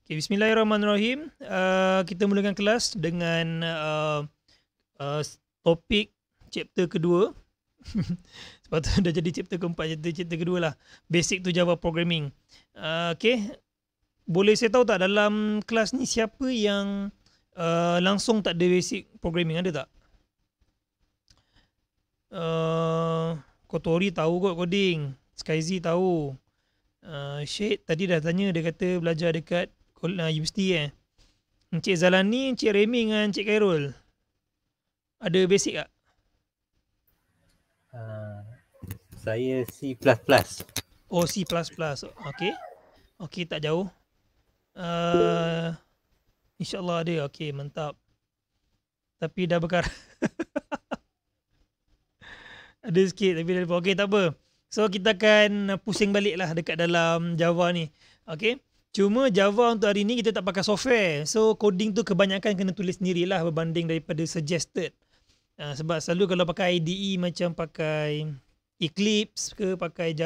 Okay, bismillahirrahmanirrahim. Kita mulakan kelas dengan uh, topik chapter kedua. Sepatutnya dah jadi chapter keempat, chapter kedua lah. Basic to Java Programming. Okay, boleh saya tahu tak dalam kelas ni siapa yang langsung tak ada basic programming, ada tak? Kotori tahu kot coding. Skyzy tahu. Syed tadi dah tanya, dia kata belajar dekat universiti Encik Zalani, Encik Remy dengan Encik Khairul, ada basic tak? Saya C++. Oh, C++. Okay. Okay, tak jauh. InsyaAllah ada. Okay, mantap. Tapi dah berkar. Ada sikit tapi dah lupa. Okay, tak apa. So, kita akan pusing balik lah dekat dalam Java ni. Okay. Cuma Java untuk hari ni kita tak pakai software. So, coding tu kebanyakan kena tulis sendirilah berbanding daripada suggested. Sebab selalu kalau pakai IDE macam pakai Eclipse ke pakai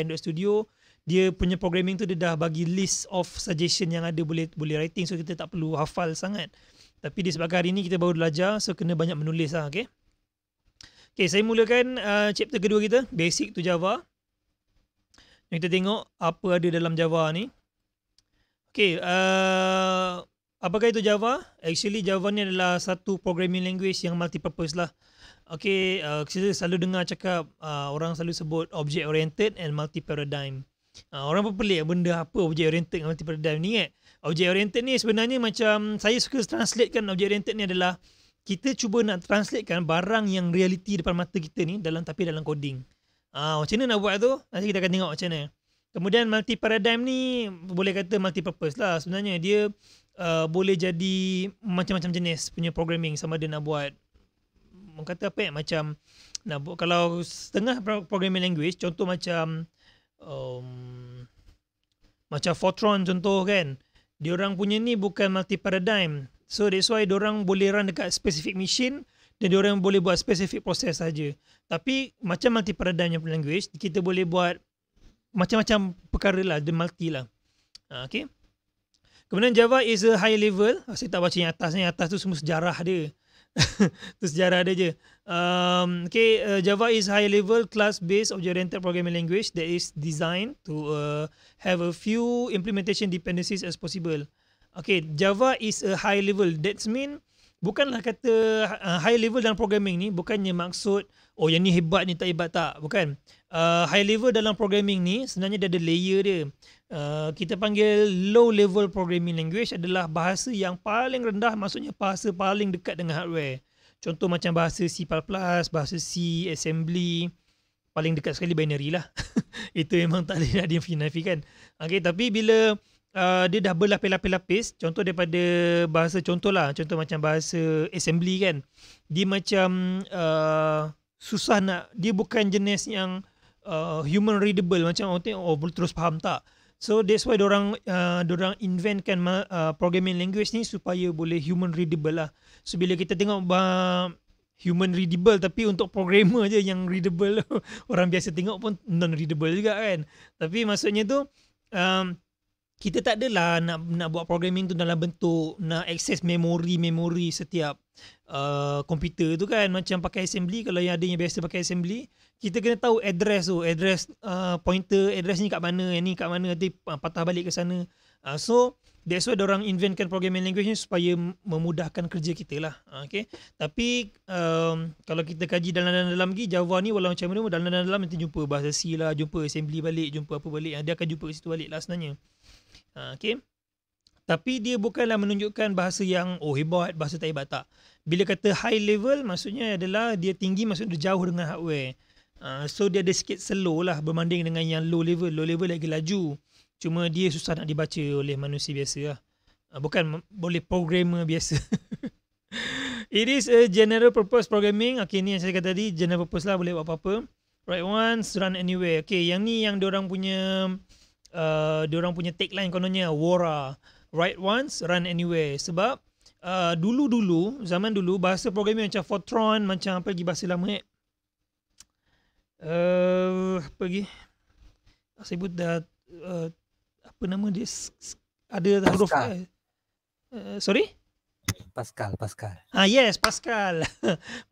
Android Studio, dia punya programming tu dia dah bagi list of suggestion yang ada boleh writing, so kita tak perlu hafal sangat. Tapi disebabkan hari ni kita baru belajar, so kena banyak menulis lah. Okay, okay, saya mulakan chapter kedua kita, Basic to Java. Kita tengok apa ada dalam Java ni. Okay, apakah itu Java? Actually Java ni adalah satu programming language yang multi-purpose lah. Okay, kita selalu dengar cakap orang selalu sebut object oriented and multi-paradigm. Orang pun pelik benda apa object oriented dan multi-paradigm ni Object oriented ni sebenarnya macam saya suka translatekan object oriented ni adalah kita cuba nak translatekan barang yang reality depan mata kita ni tapi dalam coding. Macam mana nak buat tu? Nanti kita akan tengok macam mana. Kemudian multi-paradigm ni boleh kata multi-purpose lah. Sebenarnya dia boleh jadi macam-macam jenis punya programming. Sama ada nak buat, kata apa macam nak buat, kalau setengah programming language, contoh macam macam Fortran contoh kan, diorang punya ni bukan multi-paradigm. So that's why diorang boleh run dekat specific machine dan diorang boleh buat specific proses saja. Tapi macam multi-paradigm language, kita boleh buat macam-macam perkara lah, dia multi lah. Okay. Kemudian Java is a high level. Saya tak baca yang atas ni. Atas tu semua sejarah dia. Tu sejarah dia je. Java is high level class based object-oriented programming language that is designed to have a few implementation dependencies as possible. Okay, Java is a high level. That's mean bukanlah kata high level dalam programming ni bukannya maksud yang ni hebat ni tak hebat, tak, bukan. High level dalam programming ni sebenarnya dia ada layer dia. Kita panggil low level programming language adalah bahasa yang paling rendah, maksudnya bahasa paling dekat dengan hardware. Contoh macam bahasa C++, bahasa C, assembly, paling dekat sekali binary lah. Itu memang tak boleh nak dinafikan. Okay, tapi bila dia dah berlapis-lapis, contoh daripada bahasa contoh macam bahasa assembly kan, dia macam susah nak, dia bukan jenis yang human readable macam orang tengok boleh terus faham, tak. So that's why dorang inventkan programming language ni supaya boleh human readable lah. So bila kita tengok human readable tapi untuk programmer je yang readable, orang biasa tengok pun non readable juga kan. Tapi maksudnya tu kita tak adalah nak buat programming tu dalam bentuk nak access memori setiap komputer tu kan, macam pakai assembly. Kalau yang ada yang biasa pakai assembly, kita kena tahu address pointer, address ni kat mana, yang ni kat mana, nanti patah balik ke sana. So that's why diorang inventkan programming language ni supaya memudahkan kerja kita lah. Okay. Tapi kalau kita kaji dalam-dalam lagi, Java ni walau macam mana, dalam-dalam nanti jumpa bahasa C lah, jumpa assembly balik, jumpa apa balik, dia akan jumpa kat situ balik lah sebenarnya. Okay. Tapi dia bukanlah menunjukkan bahasa yang hebat, bahasa tak hebat, tak. Bila kata high level, maksudnya adalah dia tinggi, maksudnya dia jauh dengan hardware. So dia ada sikit slow lah berbanding dengan yang low level. Low level lagi laju, cuma dia susah nak dibaca oleh manusia biasa lah. Bukan boleh programmer biasa. It is a general purpose programming. Okay, ni yang saya kata tadi, general purpose lah, boleh buat apa-apa. Write once, run anywhere. Okay, yang ni yang diorang punya tagline kononnya, WORA. Write once, run anywhere. Sebab dulu-dulu, zaman dulu, bahasa programming macam Fortran, macam apa lagi bahasa lama apa lagi? Saya sebut dah apa nama dia? ada huruf Pascal. sorry? Pascal. Yes, Pascal.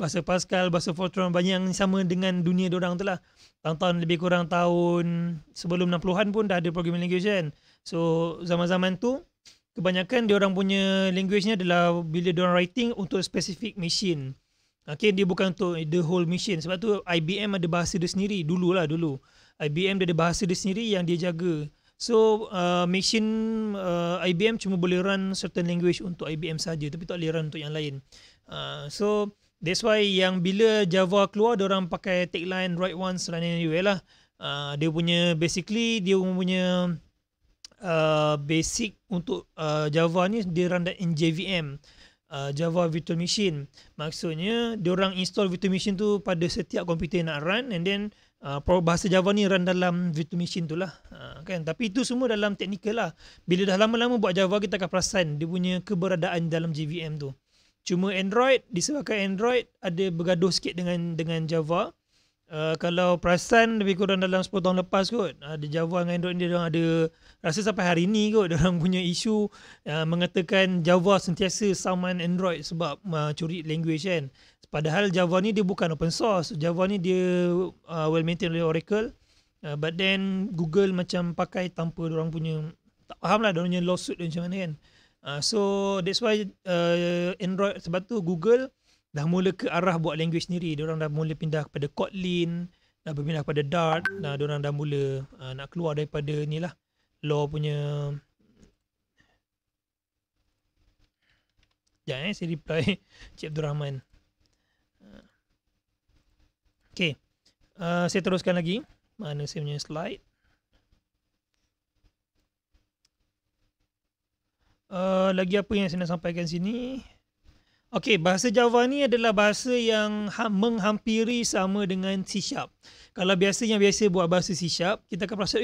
Bahasa Pascal, bahasa Fortran banyak yang sama dengan dunia diorang tu lah. Tahun-tahun lebih kurang tahun sebelum 60-an pun dah ada programming language kan. So zaman-zaman tu kebanyakan diorang punya language ni adalah bila diorang writing untuk specific machine. Okay, dia bukan untuk the whole machine. Sebab tu IBM ada bahasa dia sendiri dulu. IBM dia ada bahasa dia sendiri yang dia jaga. So machine IBM cuma boleh run certain language untuk IBM saja, tapi tak boleh run untuk yang lain. So that's why yang bila Java keluar, diorang pakai tagline write once run anywhere lah. Dia punya basically dia punya basic untuk Java ni dia run in JVM. Java Virtual Machine. Maksudnya diorang install virtual machine tu pada setiap komputer nak run, and then bahasa Java ni run dalam virtual machine tu lah, kan. Tapi itu semua dalam technical lah. Bila dah lama-lama buat Java, kita akan perasan dia punya keberadaan dalam JVM tu. Cuma Android, disebabkan Android ada bergaduh sikit dengan Java. Kalau perasan lebih kurang dalam 10 tahun lepas kot, ada Java dengan Android ni diorang ada, rasa sampai hari ni kot diorang punya isu mengatakan Java sentiasa saman Android sebab curi language kan. Padahal Java ni dia bukan open source. Java ni dia well maintained oleh Oracle, but then Google macam pakai tanpa diorang punya, tak faham lah diorang punya lawsuit macam mana kan. So that's why Android, sebab tu Google dah mula ke arah buat language sendiri. Diorang dah mula pindah kepada Kotlin, dah berpindah kepada Dart. Diorang dah mula nak keluar daripada ni lah, law punya. Sekejap saya reply Cik Abdul Rahman. Okay, saya teruskan lagi. Mana saya punya slide? Lagi apa yang saya nak sampaikan sini? Okay, bahasa Java ni adalah bahasa yang menghampiri sama dengan C#. Kalau biasa buat bahasa C#, kita akan rasa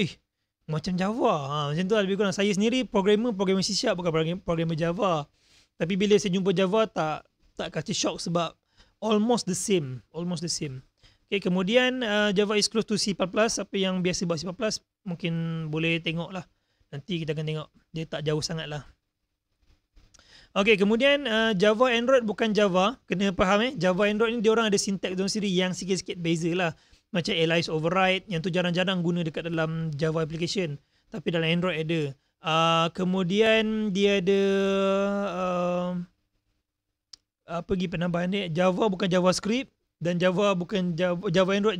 macam Java. Macam tu lah lebih kurang. Saya sendiri programmer C#, bukan programmer Java. Tapi bila saya jumpa Java, tak kata shock sebab almost the same. Okay, kemudian Java is close to C++. Apa yang biasa buat C++, mungkin boleh tengok lah. Nanti kita akan tengok. Dia tak jauh sangat lah. Okay, kemudian Java Android bukan Java. Kena faham Java Android ni diorang ada syntax diorang sendiri yang sikit-sikit beza lah. Macam alias override, yang tu jarang-jarang guna dekat dalam Java application. Tapi dalam Android ada. Kemudian dia ada apa lagi penambahan dia? Java bukan JavaScript, dan Java bukan Java Android.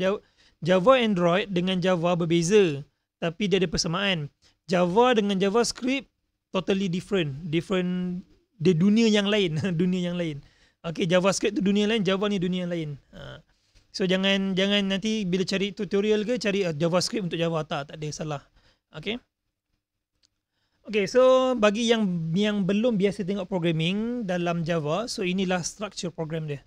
Java Android dengan Java berbeza, tapi dia ada persamaan. Java dengan JavaScript totally different. Dia dunia yang lain. Okay, JavaScript tu dunia lain, Java ni dunia lain. So jangan nanti bila cari tutorial ke cari JavaScript untuk Java, tak ada, salah. Okay. Okay, so bagi yang belum biasa tengok programming dalam Java, so inilah structure program dia.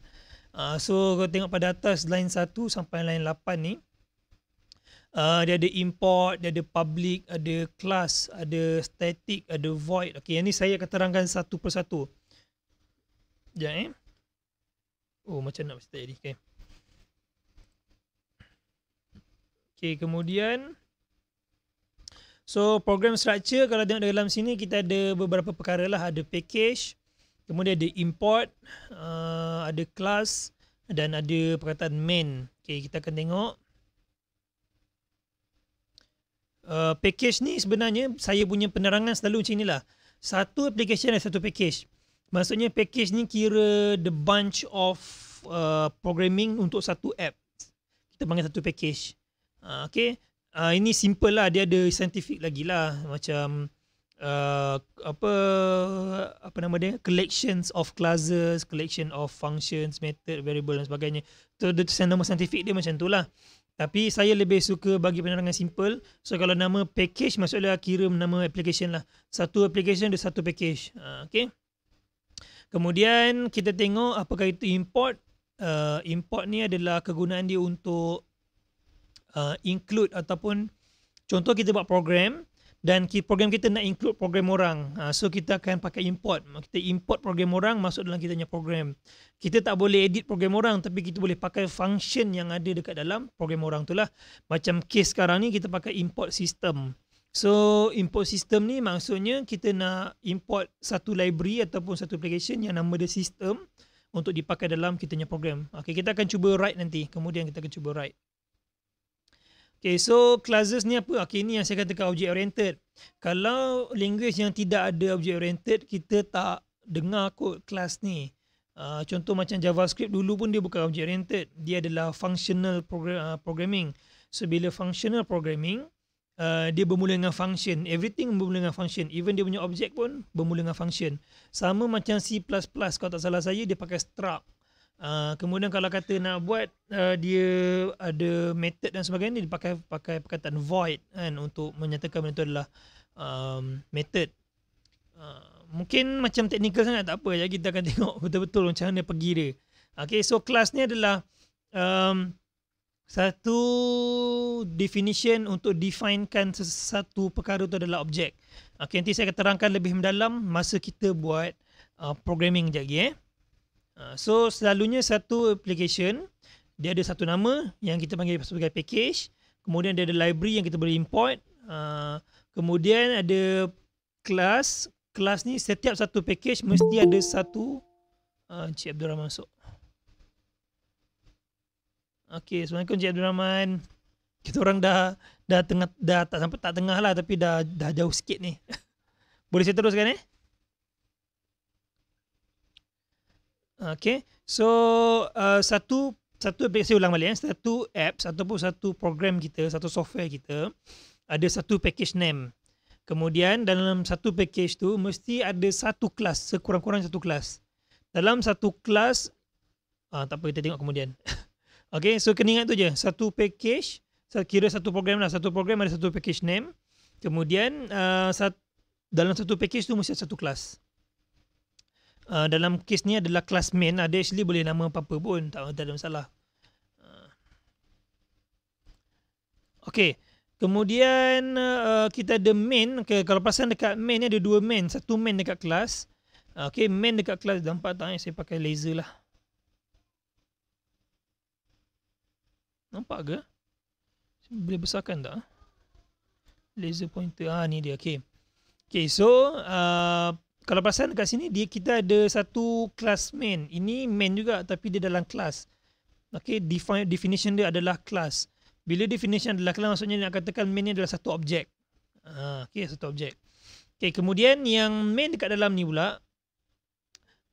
So kalau tengok pada atas line 1 sampai line 8 ni, dia ada import, dia ada public, ada class, ada static, ada void. Okay, yang ni saya akan terangkan satu persatu. Sekejap Oh, macam nak mesti tadi. Okay, kemudian so program structure, kalau tengok dalam sini kita ada beberapa perkara lah. Ada package, kemudian ada import, ada class, dan ada perkataan main. Okay, kita akan tengok. Package ni sebenarnya saya punya penerangan selalu macam inilah. Satu application dan satu package. Maksudnya package ni kira the bunch of programming untuk satu app. Kita panggil satu package. Okay. Ini simple lah. Dia ada scientific lagi lah. Macam apa nama dia? Collections of classes, collection of functions, method, variable dan sebagainya. So nama scientific dia macam tu lah. Tapi saya lebih suka bagi penerangan simple. So kalau nama package maksudnya kira nama application lah. Satu application ada satu package. Okay. Kemudian kita tengok apakah itu import. Import ni adalah kegunaan dia untuk include ataupun contoh kita buat program dan program kita nak include program orang. So kita akan pakai import. Kita import program orang masuk dalam kita punya program. Kita tak boleh edit program orang, tapi kita boleh pakai function yang ada dekat dalam program orang tu lah. Macam case sekarang ni kita pakai import system. So import system ni maksudnya kita nak import satu library ataupun satu application yang nama dia system untuk dipakai dalam kita punya program. Okay, kita akan cuba write nanti. Kemudian kita akan cuba write. Okay, so classes ni apa? Okay, ni yang saya katakan object oriented. Kalau language yang tidak ada object oriented, kita tak dengar kod kelas ni. Contoh macam JavaScript dulu pun dia bukan object oriented. Dia adalah functional programming. So bila functional programming, dia bermula dengan function. Everything bermula dengan function. Even dia punya object pun bermula dengan function. Sama macam C++, kalau tak salah saya, dia pakai struct. Kemudian kalau kata nak buat dia ada method dan sebagainya, dia pakai perkataan void kan, untuk menyatakan benda itu adalah method. Mungkin macam teknikal sangat, tak apa, jadi kita akan tengok betul-betul macam mana pergi dia. Okay, so class ni adalah satu definition untuk definekan sesuatu perkara itu adalah objek. Okay, nanti saya akan terangkan lebih mendalam masa kita buat programming sekejap lagi. So selalunya satu application dia ada satu nama yang kita panggil sebagai package. Kemudian dia ada library yang kita boleh import. Kemudian ada class. Class ni setiap satu package mesti ada satu. Encik Abdul Rahman masuk. Okay, Assalamualaikum Encik Abdul Rahman. Kita orang dah tak sampai tak tengah lah, tapi dah jauh sikit ni. Boleh saya teruskan Okay, so satu aplikasi, ulang balik satu apps ataupun satu program kita, satu software kita ada satu package name. Kemudian dalam satu package tu mesti ada satu kelas, sekurang-kurang satu kelas. Dalam satu kelas, tak apa, kita tengok kemudian. Okay, so kena ingat tu je, satu package, kira satu program lah, satu program ada satu package name. Kemudian dalam satu package tu mesti ada satu kelas. Dalam kes ni adalah kelas main. Dia actually boleh nama apa-apa pun, tak ada masalah. Okay, kemudian kita ada main. Okay, kalau perasan dekat main ni ada dua main. Satu main dekat kelas. Okay, main dekat kelas, nampak tak? Saya pakai laser lah. Nampak ke? Boleh besarkan tak? Laser pointer. Ni dia. Okay, so kalau perasan dekat sini kita ada satu kelas main. Ini main juga tapi dia dalam kelas. Okay, definition dia adalah kelas. Bila definition adalah kelas, maksudnya nak katakan main ni adalah satu objek. Okay, satu objek. Okay, kemudian yang main dekat dalam ni pula,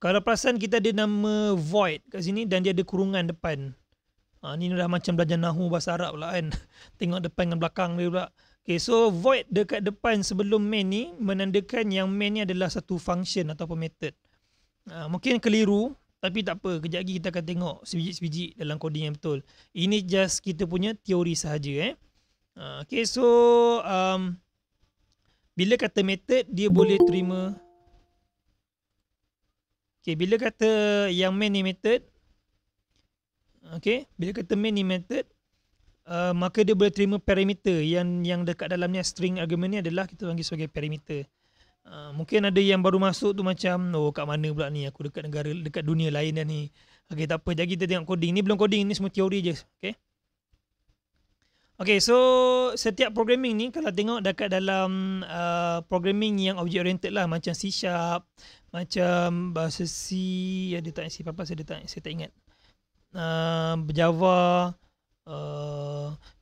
kalau perasan kita ada nama void kat sini dan dia ada kurungan depan. Ni dah macam belajar Nahu bahasa Arab pula kan. Tengok depan dengan belakang dia pula. Okay, so void dekat depan sebelum main ni menandakan yang main ni adalah satu function ataupun method. Mungkin keliru, tapi tak apa. Kejap lagi kita akan tengok sebiji-sebiji dalam coding yang betul. Ini just kita punya teori sahaja. Okay, so bila kata method, dia boleh terima. Okay, bila kata yang main ni method. Okay, bila kata main ni method, maka dia boleh terima parameter yang dekat dalamnya string argument ni adalah kita panggil sebagai parameter. Mungkin ada yang baru masuk tu macam, kat mana pula ni, aku dekat dunia lain dah ni. Okay, tak apa, jadi kita tengok coding. Ni belum coding, ni semua teori je. Okay, so setiap programming ni kalau tengok dekat dalam programming yang object oriented lah, macam C#, macam bahasa C, ada tak C++, saya tak ingat. Java,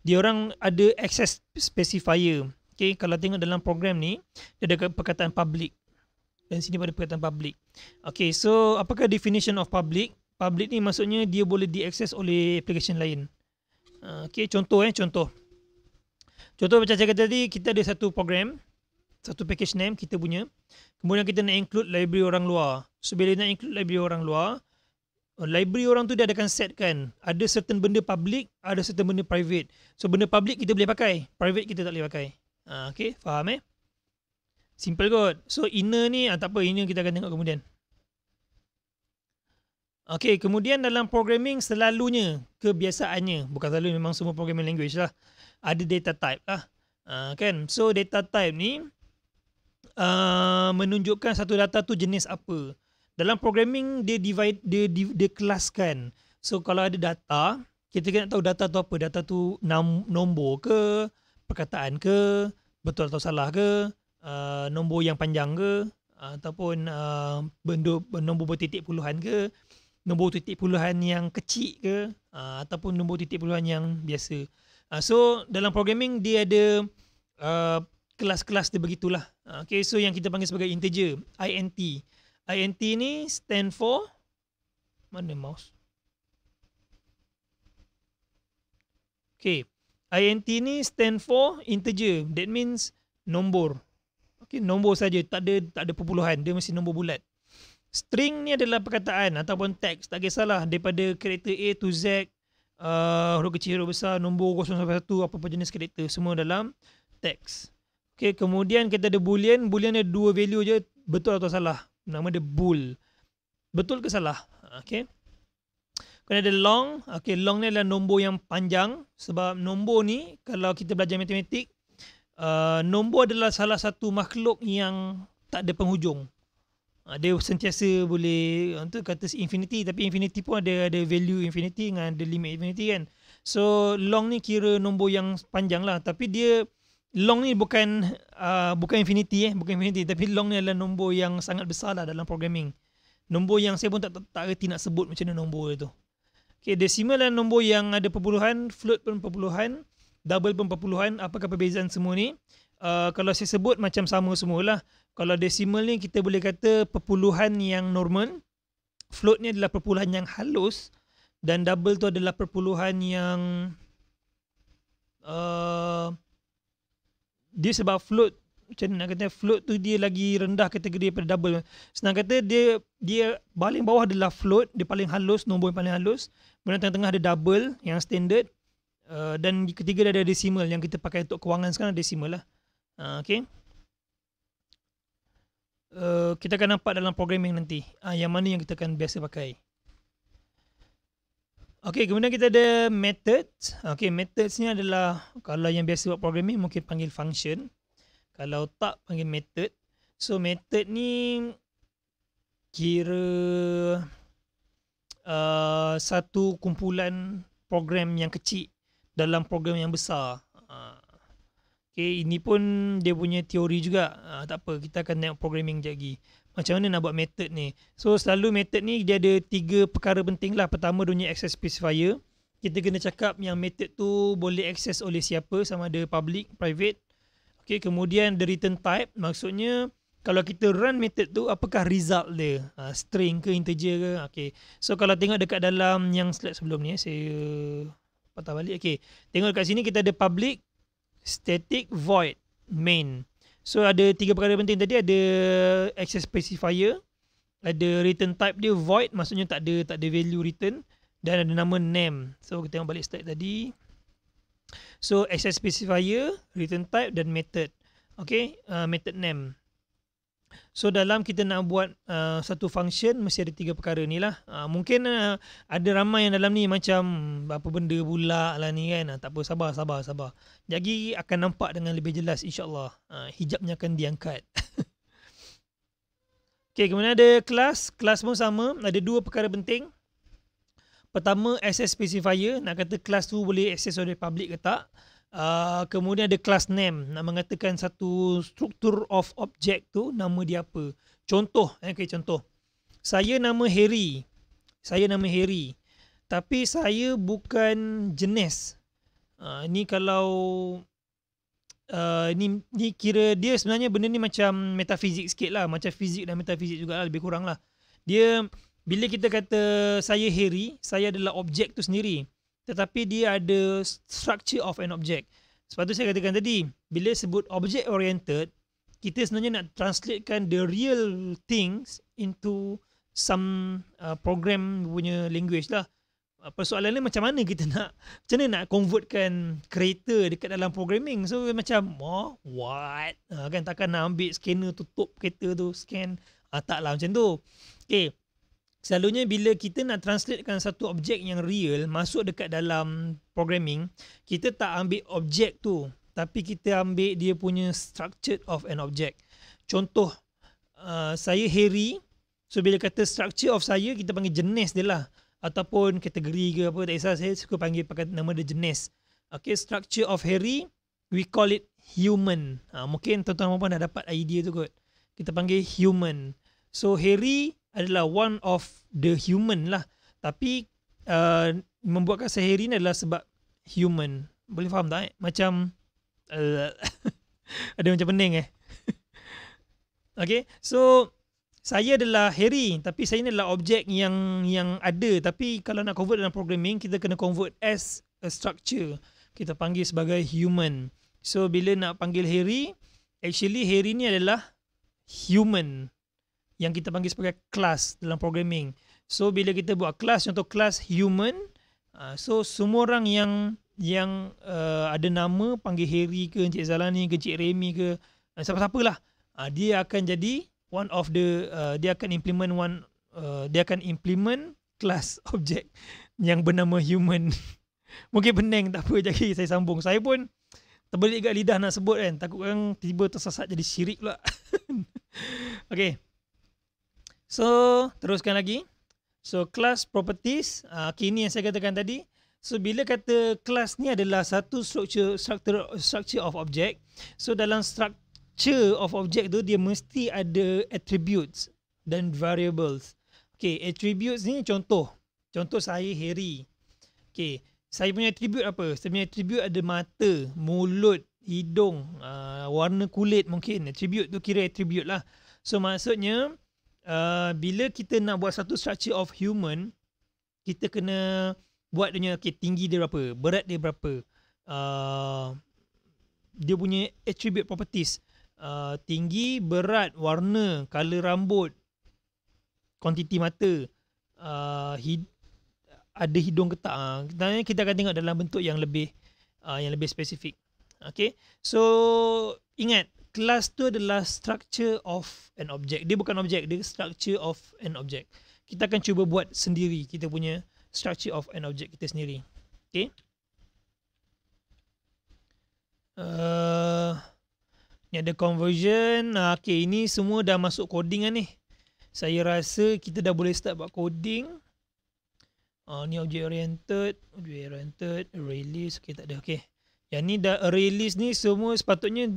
dia orang ada access specifier. Okay, kalau tengok dalam program ni, dia ada perkataan public. Dan sini pada perkataan public. Okay, so apakah definition of public? Public ni maksudnya dia boleh diakses oleh application lain. Okay, contoh. Contoh macam saya kata tadi, kita ada satu program, satu package name kita punya. Kemudian kita nak include library orang luar. So bila nak include library orang luar, library orang tu dia akan setkan ada certain benda public, ada certain benda private. So benda public kita boleh pakai, private kita tak boleh pakai. Okay, faham simple kot. So inner ni tak apa, inner kita akan tengok kemudian. Okay, kemudian dalam programming selalunya, kebiasaannya, bukan selalu, memang semua programming language lah, ada data type lah. Kan, so data type ni menunjukkan satu data tu jenis apa. Dalam programming dia kelaskan. So kalau ada data, kita kena tahu data tu apa. Data tu nombor ke, perkataan ke, betul atau salah ke, nombor yang panjang ke, ataupun nombor bertitik puluhan ke, nombor titik puluhan yang kecil ke, ataupun nombor titik puluhan yang biasa. So dalam programming dia ada kelas-kelas dia begitulah. Okay, so yang kita panggil sebagai integer, int. Int ni stand for, mana mouse? Okay, int ni stand for integer. That means nombor. Okay, nombor saja, tak ada perpuluhan, dia mesti nombor bulat. String ni adalah perkataan ataupun teks, tak kisahlah daripada karakter A to Z, huruf kecil, huruf besar, nombor 0 sampai 1, apa-apa jenis karakter, semua dalam teks. Okay, kemudian kita ada boolean. Boolean ada 2 value je, betul atau salah. Nama dia bool. Betul ke salah? Okay. Kemudian ada long. Okay, long ni adalah nombor yang panjang. Sebab nombor ni, kalau kita belajar matematik, nombor adalah salah satu makhluk yang tak ada penghujung. Dia sentiasa boleh, tu kata infinity, tapi infinity pun ada value infinity dengan ada limit infinity kan. So long ni kira nombor yang panjang lah, tapi dia long ni bukan infinity bukan infinity, tapi long ni adalah nombor yang sangat besar lah dalam programming. Nombor yang saya pun tak reti nak sebut macam mana nombor itu. Okay, decimal adalah nombor yang ada perpuluhan, float pun perpuluhan, double pun perpuluhan. Apakah perbezaan semua ni? Kalau saya sebut macam sama semualah. Kalau decimal ni kita boleh kata perpuluhan yang normal, float ni adalah perpuluhan yang halus, dan double tu adalah perpuluhan yang dia sebab float, macam mana nak kata, float tu dia lagi rendah kategori daripada double. Senang kata dia paling bawah adalah float, dia paling halus, nombor yang paling halus. Kemudian tengah-tengah ada double yang standard, dan ketiga ada decimal yang kita pakai untuk kewangan sekarang, decimal lah. Okay. Kita akan nampak dalam programming nanti yang mana yang kita akan biasa pakai. Okay, kemudian kita ada methods. Okay, methods ni adalah, kalau yang biasa buat programming mungkin panggil function. Kalau tak, panggil method. So method ni kira satu kumpulan program yang kecil dalam program yang besar. Okay, ini pun dia punya teori juga. Tak apa, kita akan tengok programming sekejap lagi. Macam mana nak buat method ni. So selalu method ni dia ada 3 perkara penting lah. Pertama, dia punya access specifier. Kita kena cakap yang method tu boleh access oleh siapa, sama ada public, private. Okay, kemudian the return type. Maksudnya kalau kita run method tu, apakah result dia? String ke integer ke? Okay. So kalau tengok dekat dalam yang slide sebelum ni, saya patah balik. Okay, tengok dekat sini kita ada public, static, void, main. So ada 3 perkara penting tadi. Ada access specifier, ada return type dia void, maksudnya tak ada value return, dan ada nama name. So kita tengok balik slide tadi. So access specifier, return type dan method. Okay, method name. So dalam kita nak buat satu function, mesti ada 3 perkara ni lah. Mungkin ada ramai yang dalam ni macam apa benda pula lah ni kan. Tak apa, sabar. Jadi akan nampak dengan lebih jelas insyaAllah. Hijabnya akan diangkat. Okay, kemudian ada kelas. Kelas pun sama, ada 2 perkara penting. Pertama, access specifier, nak kata kelas tu boleh access oleh public ke tak. Kemudian ada class name, nak mengatakan satu struktur of object tu nama dia apa. Contoh, contoh. Saya nama Harry. Tapi saya bukan jenis. Ni kalau ni kira dia sebenarnya benda ni macam metafizik sikit lah, macam fizik dan metafizik juga lah, lebih kurang lah. Dia bila kita kata saya Harry, saya adalah objek tu sendiri. Tetapi dia ada structure of an object. Sebab tu saya katakan tadi, bila sebut object oriented, kita sebenarnya nak translatekan the real things into some program punya language lah. Persoalannya macam mana nak convertkan kereta dekat dalam programming. So macam what? Kan takkan nak ambil scanner tutup kereta tu, scan. Taklah macam tu. Okay. Selalunya bila kita nak translatekan satu objek yang real masuk dekat dalam programming, kita tak ambil objek tu, tapi kita ambil dia punya structure of an object. Contoh, saya Harry. So bila kata structure of saya, kita panggil jenis dia lah. Ataupun kategori ke apa, tak kisah, saya suka panggil pakai nama dia jenis. Okay, structure of Harry, we call it human. Mungkin tuan-tuan dan puan dah dapat idea tu kot. Kita panggil human. So Harry adalah one of the human lah. Tapi membuatkan saya Harry ni adalah sebab human. Boleh faham tak? Macam ada macam pening Okay, so saya adalah Harry, tapi saya ni adalah objek yang ada. Tapi kalau nak convert dalam programming, kita kena convert as a structure. Kita panggil sebagai human. So bila nak panggil Harry, actually Harry ni adalah human yang kita panggil sebagai class dalam programming. So bila kita buat class, contoh class human, so semua orang yang ada nama panggil Harry ke, Encik Zalani ke, Encik Remy ke, siapa-siapalah, dia akan jadi one of the dia akan implement class object yang bernama human. Mungkin pening, tak apa, jadi saya sambung. Saya pun terbelit kat lidah nak sebut kan, takut orang tiba tersesat jadi syirik pula. Okay, so teruskan lagi. So class properties, okay, ini yang saya katakan tadi. So bila kata class ni adalah satu structure of object, so dalam structure of object tu dia mesti ada attributes dan variables. Okay, attributes ni contoh saya Harry. Okay, saya punya attribute apa? Saya punya attribute ada mata, mulut, hidung, warna kulit mungkin. Attribute tu kira attribute lah. So maksudnya bila kita nak buat satu structure of human, kita kena buat dia, okay, tinggi dia berapa, berat dia berapa, dia punya attribute properties, tinggi, berat, warna, color rambut, kuantiti mata, ada hidung ke tak. Kita akan tengok dalam bentuk yang lebih spesifik. Okay, so ingat, class tu adalah structure of an object. Dia bukan objek, dia structure of an object. Kita akan cuba buat sendiri kita punya structure of an object kita sendiri. Okay, ni ada conversion. Okay, ini semua dah masuk coding kan ni. Saya rasa kita dah boleh start buat coding. Ni object oriented, array list. Okay, tak ada. Okay, yang ni dah array list ni semua sepatutnya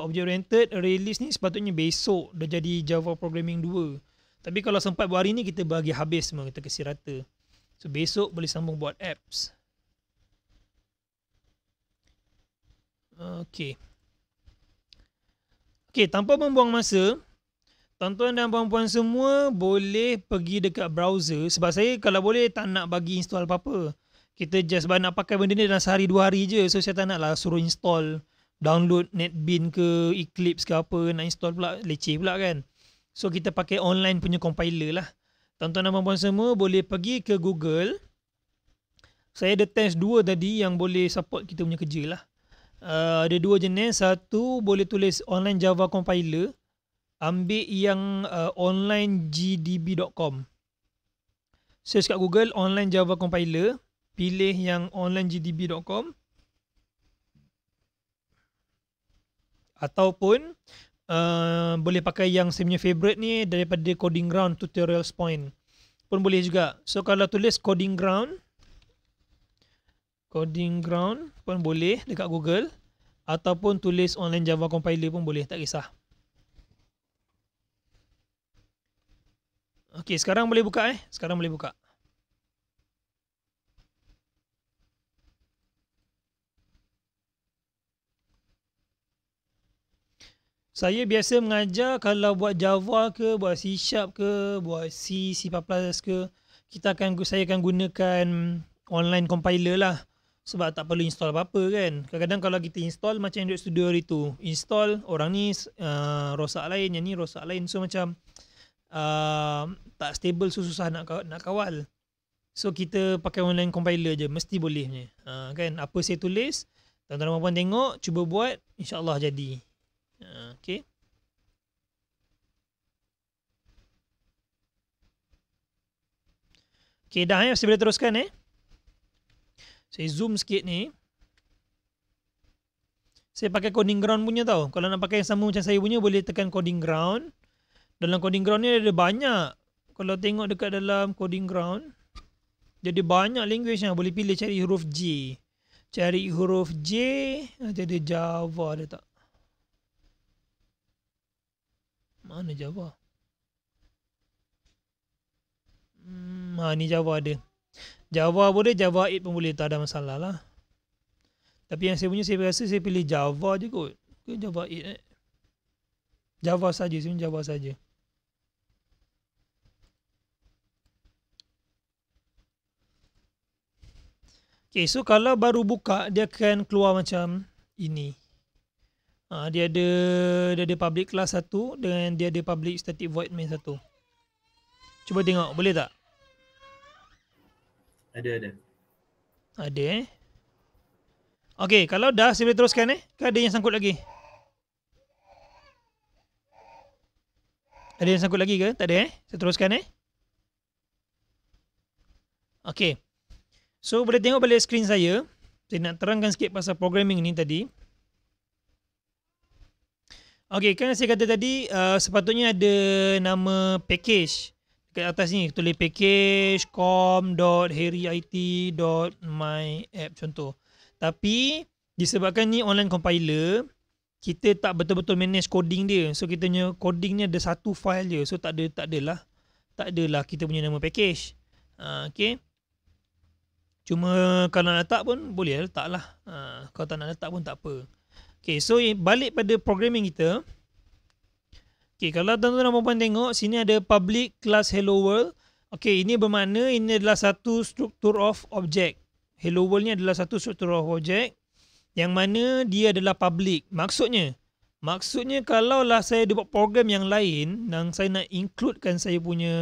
object oriented, array list ni sepatutnya besok dah jadi Java Programming 2. Tapi kalau sempat buat hari ni, kita bagi habis semua, kita kasi rata. So besok boleh sambung buat apps. Okay, tanpa membuang masa, tuan-tuan dan puan-puan semua boleh pergi dekat browser. Sebab saya kalau boleh tak nak bagi install apa-apa. Kita just nak pakai benda ni dalam sehari 2 hari je. So saya tak nak lah suruh install, download NetBeans ke, Eclipse ke apa, nak install pula, leceh pula kan. So kita pakai online punya compiler lah. Tuan-tuan dan puan-puan semua boleh pergi ke Google. Saya ada test 2 tadi yang boleh support kita punya kerja lah. Ada 2 jenis. Satu boleh tulis online Java compiler. Ambil yang onlinegdb.com. Search kat Google online Java compiler. Pilih yang onlinegdb.com. Ataupun boleh pakai yang saya punya favorite ni daripada Coding Ground Tutorials Point pun boleh juga. So kalau tulis Coding Ground pun boleh dekat Google, ataupun tulis online Java compiler pun boleh, tak kisah. Okey, sekarang boleh buka sekarang boleh buka. Saya biasa mengajar kalau buat Java ke, buat C# ke, buat C++ ke, saya akan gunakan online compiler lah. Sebab tak perlu install apa-apa kan. Kadang-kadang kalau kita install macam Android Studio hari tu, install orang ni rosak lain, yang ni rosak lain. So macam tak stable, susah nak kawal. So kita pakai online compiler je, mesti boleh punya. Kan, apa saya tulis, tuan-tuan dan puan tengok, cuba buat, insya-Allah jadi. Okay. Okay, dah saya boleh teruskan Saya zoom sikit ni. Saya pakai Coding Ground punya tau. Kalau nak pakai yang sama macam saya punya, boleh tekan Coding Ground. Dalam Coding Ground ni ada banyak. Kalau tengok dekat dalam Coding Ground, jadi banyak language yang boleh pilih, cari huruf J. Cari huruf J, ada Java ada tak? Mana Java? Ni Java ada. Java boleh, Java 8 pun boleh, tak ada masalah lah. Tapi yang saya rasa saya pilih Java je kot. Ke Java 8 Java saja, saya Java saja. Okay, so kalau baru buka, dia akan keluar macam ini. Dia ada public class satu dengan dia ada public static void main satu. Cuba tengok, boleh tak? Ada. Ada Okay, kalau dah saya boleh teruskan Ke ada yang sangkut lagi? Ada yang sangkut lagi ke? Tak ada Saya teruskan Okay. So boleh tengok balik skrin saya. Saya nak terangkan sikit pasal programming ni tadi. Okay, kan saya kata tadi sepatutnya ada nama package. Dekat atas ni tulis package com.harryit.myapp contoh. Tapi disebabkan ni online compiler, kita tak betul-betul manage coding dia. So kita punya coding ni ada satu file je. So tak adalah kita punya nama package. Okay. Cuma kalau nak letak pun boleh letak lah. Kalau tak nak letak pun tak apa. Okay, so balik pada programming kita. Okay, kalau tuan-tuan dan puan-puan tengok, sini ada public class hello world. Okay, ini bermakna ini adalah satu struktur of object. Hello world ni adalah satu struktur of object yang mana dia adalah public. Maksudnya kalaulah saya buat program yang lain dan saya nak includekan saya punya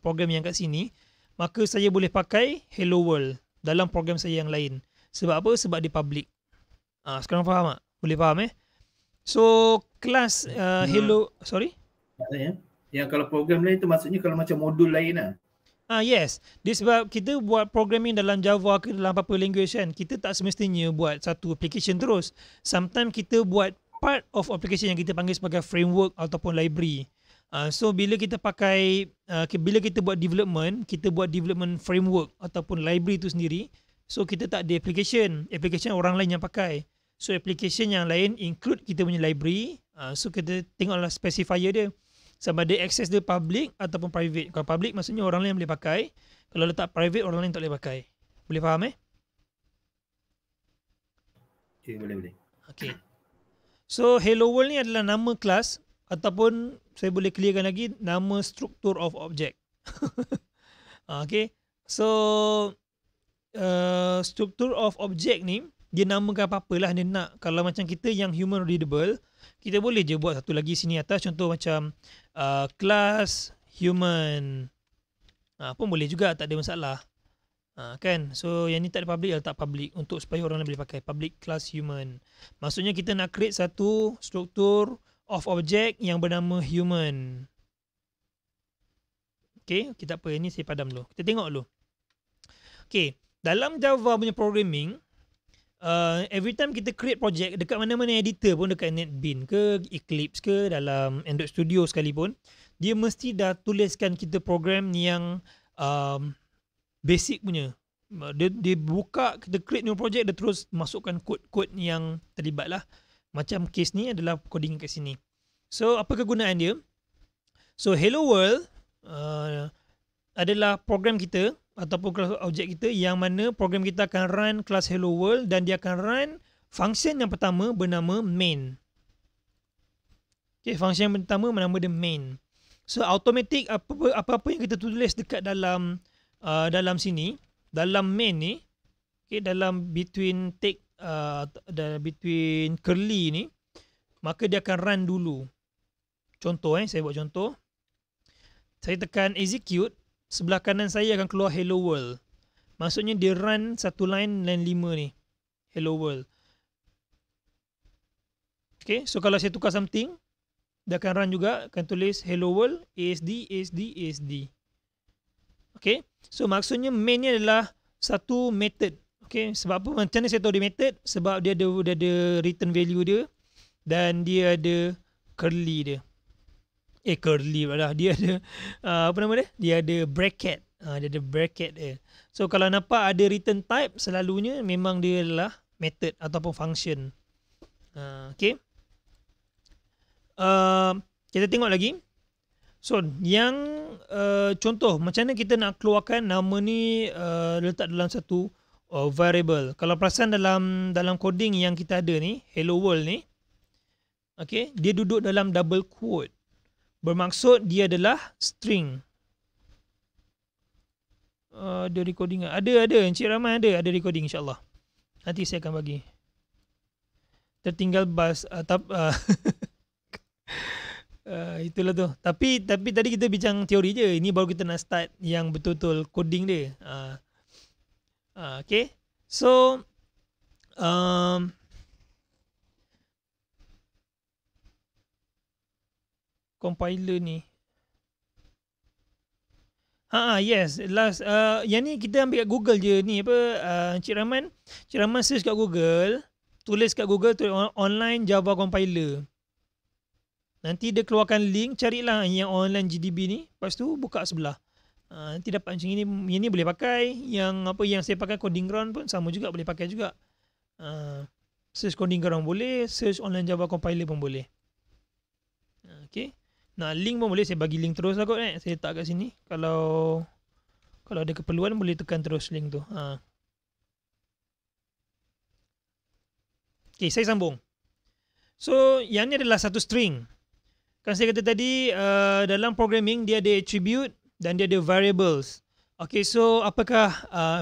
program yang kat sini, maka saya boleh pakai hello world dalam program saya yang lain. Sebab apa? Sebab dia public. Sekarang faham tak? Boleh faham So kelas hello, sorry? Yang kalau program lain tu maksudnya kalau macam modul lain lah. Yes. Dia sebab kita buat programming dalam Java ke dalam apa-apa language kan, kita tak semestinya buat satu application terus. Sometimes kita buat part of application yang kita panggil sebagai framework ataupun library. So bila kita pakai, bila kita buat development framework ataupun library tu sendiri, so kita tak ada application orang lain yang pakai. So application yang lain include kita punya library. So kita tengoklah specifier dia, sama ada access dia public ataupun private. Kalau public maksudnya orang lain boleh pakai, kalau letak private orang lain tak boleh pakai. Boleh faham Okay, boleh. Okay. So hello world ni adalah nama kelas ataupun saya boleh clearkan lagi nama struktur of object. Okay. So struktur of object ni dia namakan apa-apalah dia nak. Kalau macam kita yang human readable, kita boleh je buat satu lagi sini atas, contoh macam class human. Pun boleh juga, tak ada masalah. Kan? So yang ni tak ada public, letak public untuk supaya orang lain boleh pakai public class human. Maksudnya kita nak create satu struktur of object yang bernama human. Okay, kita apa? Ini saya padam dulu. Kita tengok dulu. Okay, dalam Java punya programming, every time kita create project dekat mana-mana editor pun, dekat NetBeans ke, Eclipse ke, dalam Android Studio sekalipun, dia mesti dah tuliskan kita program yang basic punya. Dia buka, kita create new project, dia terus masukkan kod-kod yang terlibat lah. Macam case ni adalah coding kat sini. So apa kegunaan dia? So hello world adalah program kita ataupun kelas objek kita yang mana program kita akan run kelas hello world dan dia akan run function yang pertama bernama main. Okay, function yang pertama bernama dia main. So automatic apa-apa yang kita tulis dekat dalam sini, dalam main ni, okay, dalam between between curly ni, maka dia akan run dulu. Contoh saya buat contoh. Saya tekan execute, sebelah kanan saya akan keluar hello world. Maksudnya dia run satu line 5 ni. Hello world. Okay, so kalau saya tukar something, dia akan run juga, akan tulis hello world ASD. Okay, so maksudnya main ni adalah satu method. Okay, sebab apa macam ni saya tahu dia method? Sebab dia ada return value dia dan dia ada curly dia. Curly lah. Dia ada apa nama dia? Dia ada bracket. Dia ada bracket dia. So kalau nampak ada return type, selalunya memang dia adalah method ataupun function. Okay. Kita tengok lagi. So yang contoh macam mana kita nak keluarkan nama ni letak dalam satu variable. Kalau perasan dalam coding yang kita ada ni, hello world ni, okay, dia duduk dalam double quote. Bermaksud dia adalah string. Ada recording ada Encik Rahman ada recording insyaAllah. Nanti saya akan bagi. Tertinggal bas itulah tu. Tapi tadi kita bincang teori je. Ini baru kita nak start yang betul-betul coding dia. Okay. So compiler ni. Yes, last yang ni kita ambil kat Google je ni apa Encik Rahman search kat Google, tulis kat Google tu online Java compiler. Nanti dia keluarkan link, carilah yang online GDB ni, lepas tu buka sebelah. Nanti dapat macam ini. Yang ni boleh pakai, yang saya pakai coding ground pun sama juga, boleh pakai juga. Search coding ground boleh, search online Java compiler pun boleh. Okay. Nah, link pun boleh saya bagi link terus lah kot saya letak kat sini. Kalau ada keperluan boleh tekan terus link tu. Okay, saya sambung. So, yang ni adalah satu string. Kan saya kata tadi dalam programming dia ada attribute dan dia ada variables. Okay, so apakah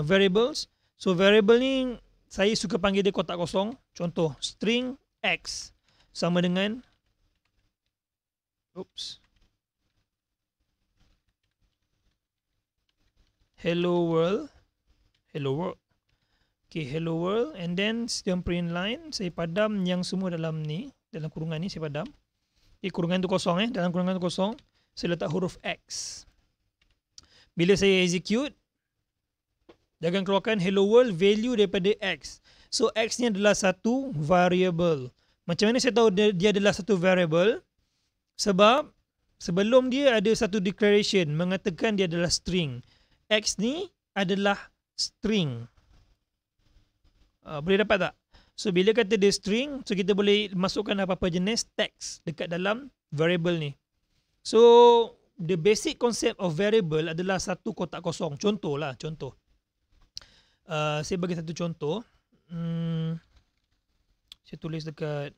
variables? So, variable ni saya suka panggil dia kotak kosong. Contoh, string X sama dengan hello world. Okay, hello world, and then setiap print line saya padam yang semua dalam ni, dalam kurungan ni saya padam. Okay, kurungan tu kosong dalam kurungan tu kosong, saya letak huruf X. Bila saya execute, dia akan keluarkan hello world value daripada X. So X ni adalah satu variable. Macam mana saya tahu dia adalah satu variable? Sebab sebelum dia ada satu declaration mengatakan dia adalah string. X ni adalah string. Boleh dapat tak? So bila kata dia string, so kita boleh masukkan apa-apa jenis text dekat dalam variable ni. So the basic concept of variable adalah satu kotak kosong. Contoh. Saya bagi satu contoh. Saya tulis dekat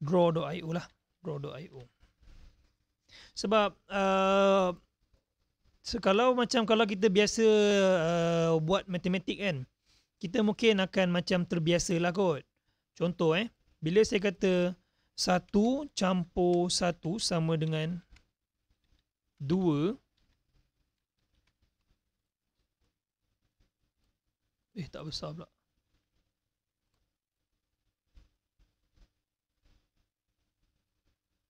draw.io lah. Draw.io. Sebab kalau kita biasa buat matematik kan, kita mungkin akan macam terbiasa lah kot. Contoh bila saya kata 1 campur 1 sama dengan 2. Tak besar pula.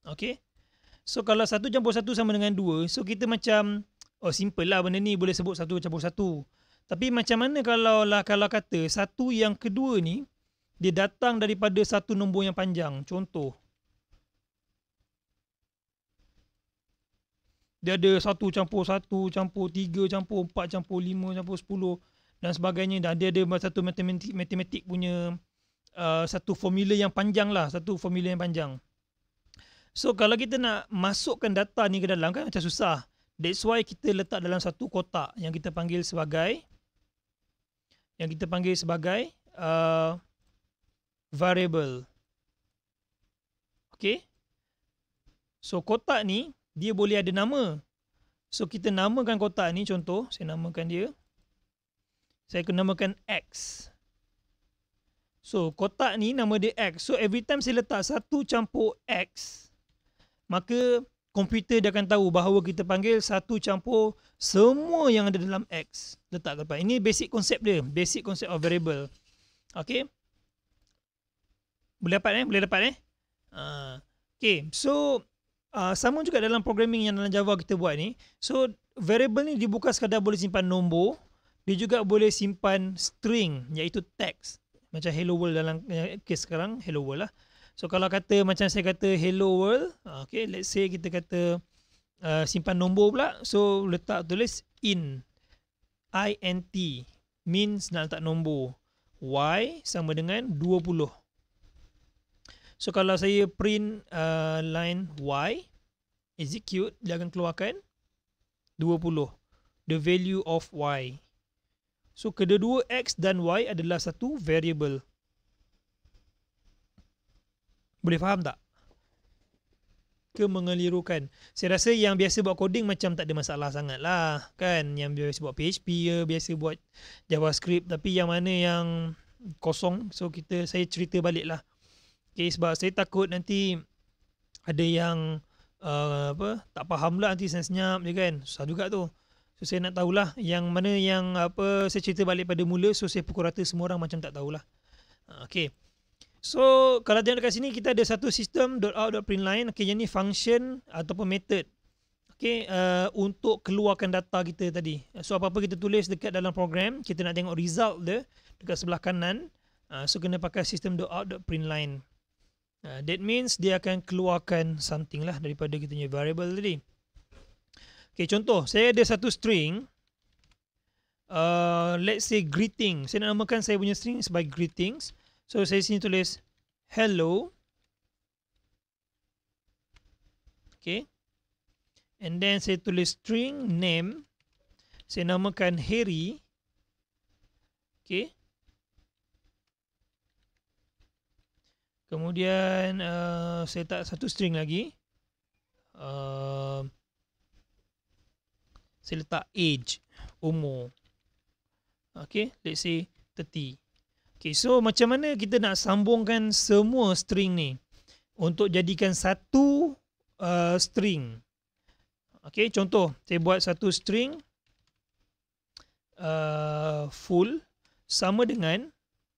Okay. So kalau 1 campur 1 sama dengan 2, so kita macam simple lah benda ni, boleh sebut 1 campur 1. Tapi macam mana kalau kata 1 yang kedua ni dia datang daripada satu nombor yang panjang. Contoh, dia ada 1 campur 1 campur 3 campur 4 campur 5 campur 10 dan sebagainya, dan dia ada satu matematik punya satu formula yang panjang lah, So kalau kita nak masukkan data ni ke dalam kan macam susah. That's why kita letak dalam satu kotak yang kita panggil sebagai variable. Okay. So kotak ni dia boleh ada nama. So kita namakan kotak ni, contoh saya namakan dia, saya akan namakan X. So kotak ni nama dia X. So every time saya letak 1 campur X, maka komputer dia akan tahu bahawa kita panggil 1 campur semua yang ada dalam X. Letak ke depan. Ini basic konsep dia. Basic konsep of variable. Okay. Boleh dapat Okay. So sama juga dalam programming yang dalam Java kita buat ni. So variable ni dia bukan sekadar boleh simpan nombor, dia juga boleh simpan string, iaitu text. Macam hello world dalam case sekarang, hello world lah. So kalau kata macam saya kata hello world, okay, let's say kita kata simpan nombor pula, so tulis in. int means nak letak nombor. Y sama dengan 20. So kalau saya print line Y, execute, dia akan keluarkan 20. The value of Y. So kedua-dua X dan Y adalah satu variable. Boleh faham tak? Mengelirukan. Saya rasa yang biasa buat coding macam tak ada masalah sangat lah kan, yang biasa buat PHP ya, biasa buat JavaScript, tapi yang mana yang kosong, so saya cerita balik lah. Okay, sebab saya takut nanti ada yang tak faham lah, nanti senyap je kan, susah juga tu. So saya nak tahulah yang mana yang saya cerita balik pada mula, so saya pukul rata semua orang macam tak tahulah. Okay. So kalau tengok dekat sini kita ada satu sistem .out.println. Okay, yang ni function ataupun method. Okay, untuk keluarkan data kita tadi. So apa-apa kita tulis dekat dalam program, kita nak tengok result dia dekat sebelah kanan. So kena pakai sistem .out.println. That means dia akan keluarkan something lah daripada kita punya variable tadi. Okay, contoh saya ada satu string. Let's say greeting. Saya nak namakan saya punya string sebagai greetings. So saya sini tulis hello. Okay. And then saya tulis string name. Saya namakan Harry. Okay. Kemudian saya letak satu string lagi. Saya letak age, umur. Okay, let's say 30. Okay, so macam mana kita nak sambungkan semua string ni untuk jadikan satu string. Okay, contoh saya buat satu string full sama dengan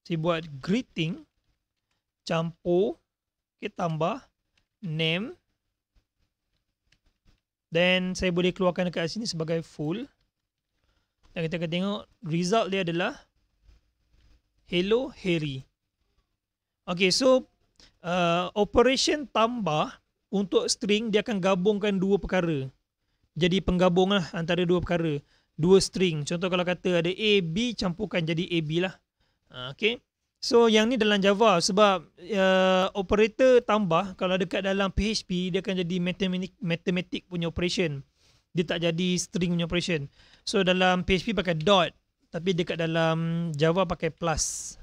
saya buat greeting campur, okay, tambah name, then saya boleh keluarkan dekat sini sebagai full, dan kita akan tengok result dia adalah hello Harry. Okay, so operation tambah untuk string dia akan gabungkan dua perkara. Jadi penggabung lah antara dua perkara, dua string. Contoh kalau kata ada A, B, campurkan jadi AB lah. Okay. So yang ni dalam Java, sebab operator tambah kalau dekat dalam PHP dia akan jadi mathematic punya operation. Dia tak jadi string punya operation. So dalam PHP pakai dot, tapi dekat dalam Java pakai plus.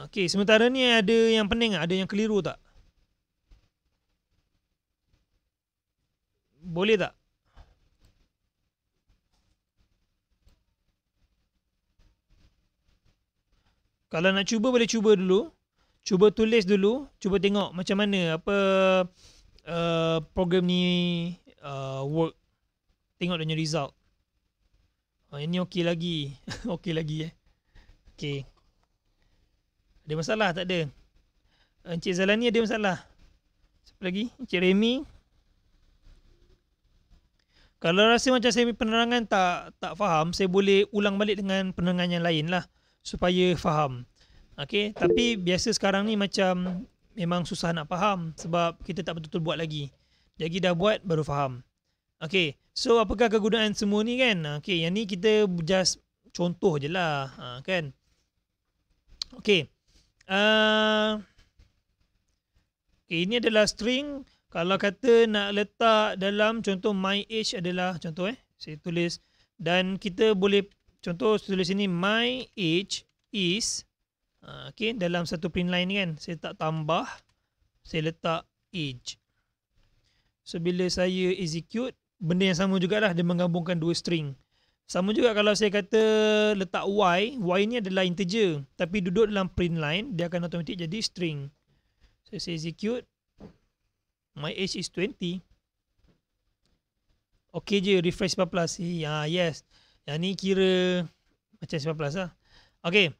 Okay, sementara ni ada yang pening, ada yang keliru tak? Boleh tak? Kalau nak cuba boleh cuba dulu. Cuba tulis dulu, cuba tengok macam mana program ni work. Tengok dia punya result. Ini okey lagi. Okey lagi Okey. Ada masalah tak ada? Encik Zalani ada masalah? Siapa lagi? Encik Remy. Kalau rasa macam saya penerangan tak faham, saya boleh ulang balik dengan penerangan yang lain lah supaya faham. Okey, tapi biasa sekarang ni macam memang susah nak faham sebab kita tak betul-betul buat lagi. Jadi dah buat baru faham. Okey, so apakah kegunaan semua ni kan? Okey, yang ni kita just contoh je lah, kan? Okey. Okay, ini adalah string. Kalau kata nak letak dalam contoh my age adalah contoh saya tulis, dan kita boleh contoh tulis ini my age is okay, dalam satu print line ni kan saya tak tambah, saya letak age. So bila saya execute, benda yang sama jugalah, dia menggabungkan dua string. Sama juga kalau saya kata letak y ni adalah integer tapi duduk dalam print line, dia akan automatik jadi string. So saya execute, my age is 20. Okay je, refresh 19. Yes. Yang ni kira macam 19 lah. Okay.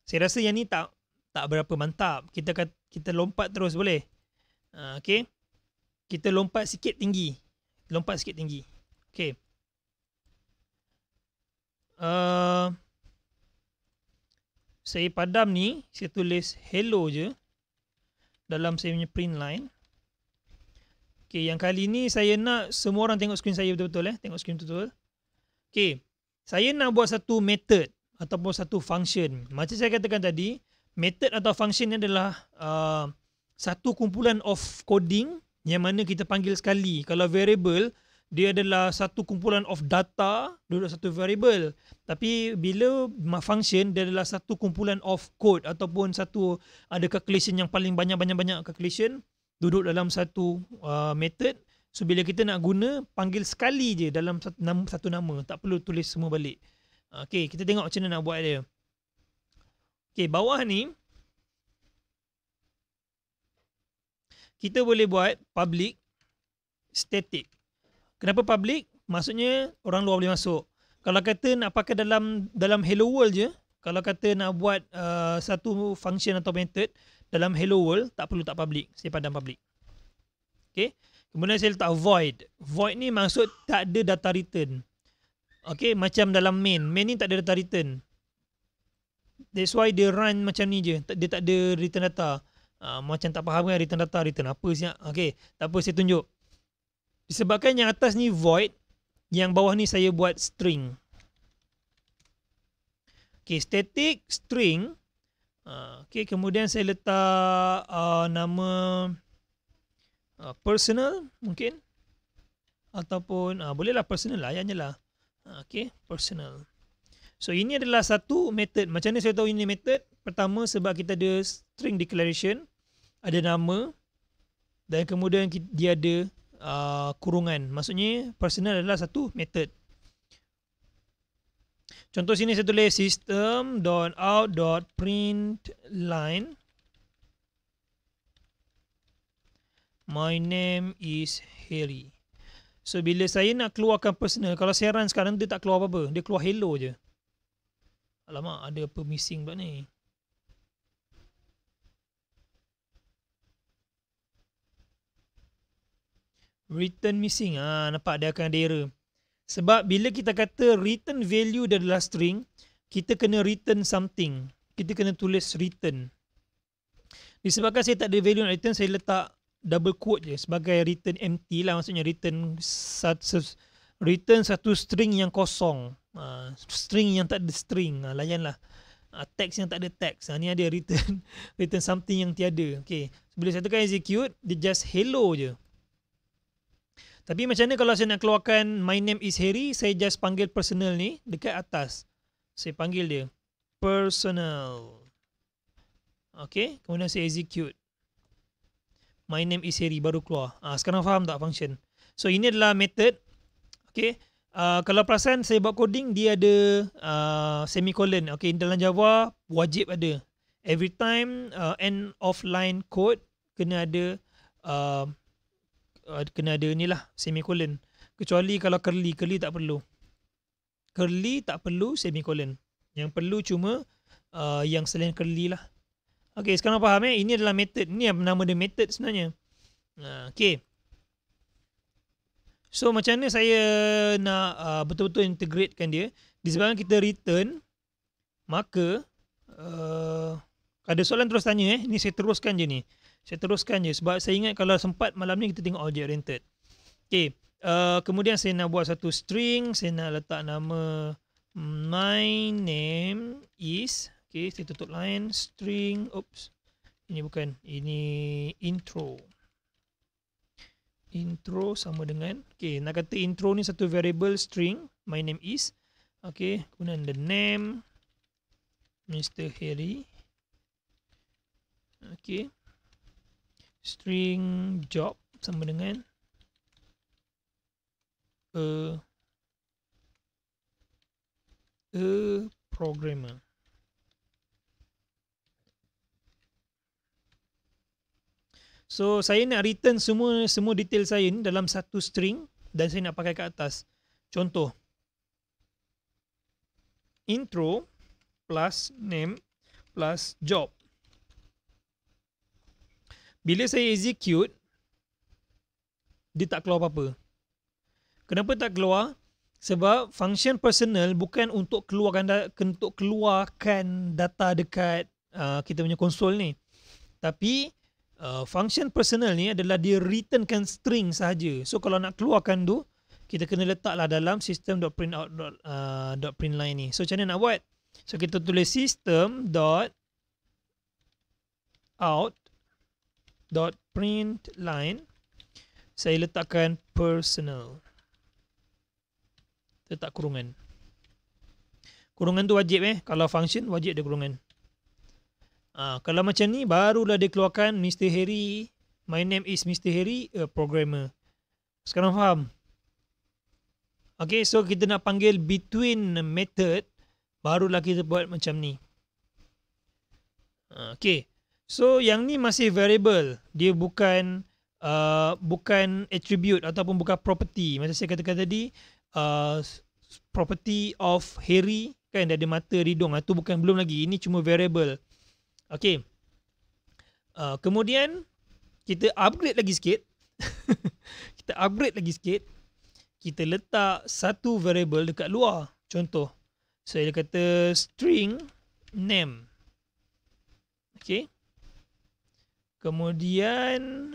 Saya rasa yang ni tak berapa mantap. Kita lompat terus boleh? Okay. Kita lompat sikit tinggi. Okay. Saya padam ni, saya tulis hello je dalam saya punya print line. Okay, yang kali ni saya nak semua orang tengok skrin saya betul-betul. Tengok skrin betul-betul. Okay, saya nak buat satu method ataupun satu function. Macam saya katakan tadi, method atau function ni adalah satu kumpulan of coding yang mana kita panggil sekali. Kalau variable, dia adalah satu kumpulan of data, duduk satu variable. Tapi bila function, dia adalah satu kumpulan of code ataupun satu ada calculation yang paling banyak calculation duduk dalam satu method. So bila kita nak guna, panggil sekali je dalam satu nama. Tak perlu tulis semua balik. Okay, kita tengok macam mana nak buat dia. Okay, bawah ni kita boleh buat public static. Kenapa public? Maksudnya orang luar boleh masuk. Kalau kata nak pakai dalam hello world je, kalau kata nak buat satu function atau method dalam hello world, tak perlu tak public. Saya padam public. Okay. Kemudian saya letak void. Void ni maksud tak ada data return. Okay, macam dalam main. Main ni tak ada data return. That's why dia run macam ni je. Dia tak ada return data. Macam tak faham kan return data, return apa siap. Okay, tak apa saya tunjuk. Disebabkan yang atas ni void, yang bawah ni saya buat string. Okay, static string. Okay, kemudian saya letak nama personal mungkin. Ataupun bolehlah personal lah, ayahnya lah. Okay, personal. So ini adalah satu method. Macam mana saya tahu ini method? Pertama sebab kita ada string declaration, ada nama, dan kemudian dia ada kurungan. Maksudnya personal adalah satu method. Contoh sini saya tulis system.out.println my name is Harry. So bila saya nak keluarkan personal, kalau saya run sekarang dia tak keluar apa-apa. Dia keluar hello je. Alamak, ada apa missing pula ni. Return missing. Nampak dia akan ada error. Sebab bila kita kata return value dia adalah string, kita kena return something. Kita kena tulis return. Disebabkan saya tak ada value nak return, saya letak double quote je sebagai return empty lah. Maksudnya return satu string yang kosong. String yang tak ada string. Layanlah. Text yang tak ada text. Ni ada return return something yang tiada. Okay. Bila saya tekan execute, dia just hello je. Tapi macam mana kalau saya nak keluarkan my name is Harry, saya just panggil personal ni dekat atas. Saya panggil dia personal. Okay. Kemudian saya execute. My name is Harry baru keluar. Sekarang faham tak function? So ini adalah method. Okay. Kalau perasan saya buat coding, dia ada semicolon. Okay, dalam Java wajib ada. Every time end of line code kena ada inilah semicolon. Kecuali kalau curly tak perlu. Curly tak perlu semicolon. Yang perlu cuma yang selain curly lah. Okay, sekarang faham Ini adalah method. Ini nama dia method sebenarnya. Okay. So macam mana saya nak betul-betul integratekan dia. Disebabkan kita return, maka ada soalan terus tanya Ni saya teruskan je ni. Saya teruskan je sebab saya ingat kalau sempat malam ni kita tengok object oriented. Okay. Kemudian saya nak buat satu string. Saya nak letak nama my name is. Okay, saya tutup line string. Oops. Ini bukan. Ini intro. Intro sama dengan. Okay, nak kata intro ni satu variable string. My name is. Okay, kemudian the name Mr. Harry. Okay. String job sama dengan a programmer. So saya nak return semua detail saya ni dalam satu string dan saya nak pakai kat atas. Contoh. Intro plus name plus job. Bila saya execute, dia tak keluar apa-apa. Kenapa tak keluar? Sebab function personal bukan untuk keluarkan data dekat kita punya konsol ni. Tapi Function personal ni adalah dia returnkan string sahaja. So kalau nak keluarkan tu, kita kena letaklah dalam system.printout.println ni. So macam mana nak buat? So kita tulis system.out.println. Saya letakkan personal. Letak kurungan. Kurungan tu wajib kalau function wajib ada kurungan. Kalau macam ni barulah dia keluarkan Mr. Harry, my name is Mr. Harry, a programmer. Sekarang faham? Okay, so kita nak panggil between method, barulah kita buat macam ni. Okay, so yang ni masih variable. Dia bukan attribute ataupun bukan property. Macam saya katakan tadi, property of Harry, kan dia ada mata, hidung. Itu bukan, belum lagi. Ini cuma variable. Okay. Kemudian kita upgrade lagi sikit. Kita letak satu variable dekat luar. Contoh, saya kata string name. Okay. Kemudian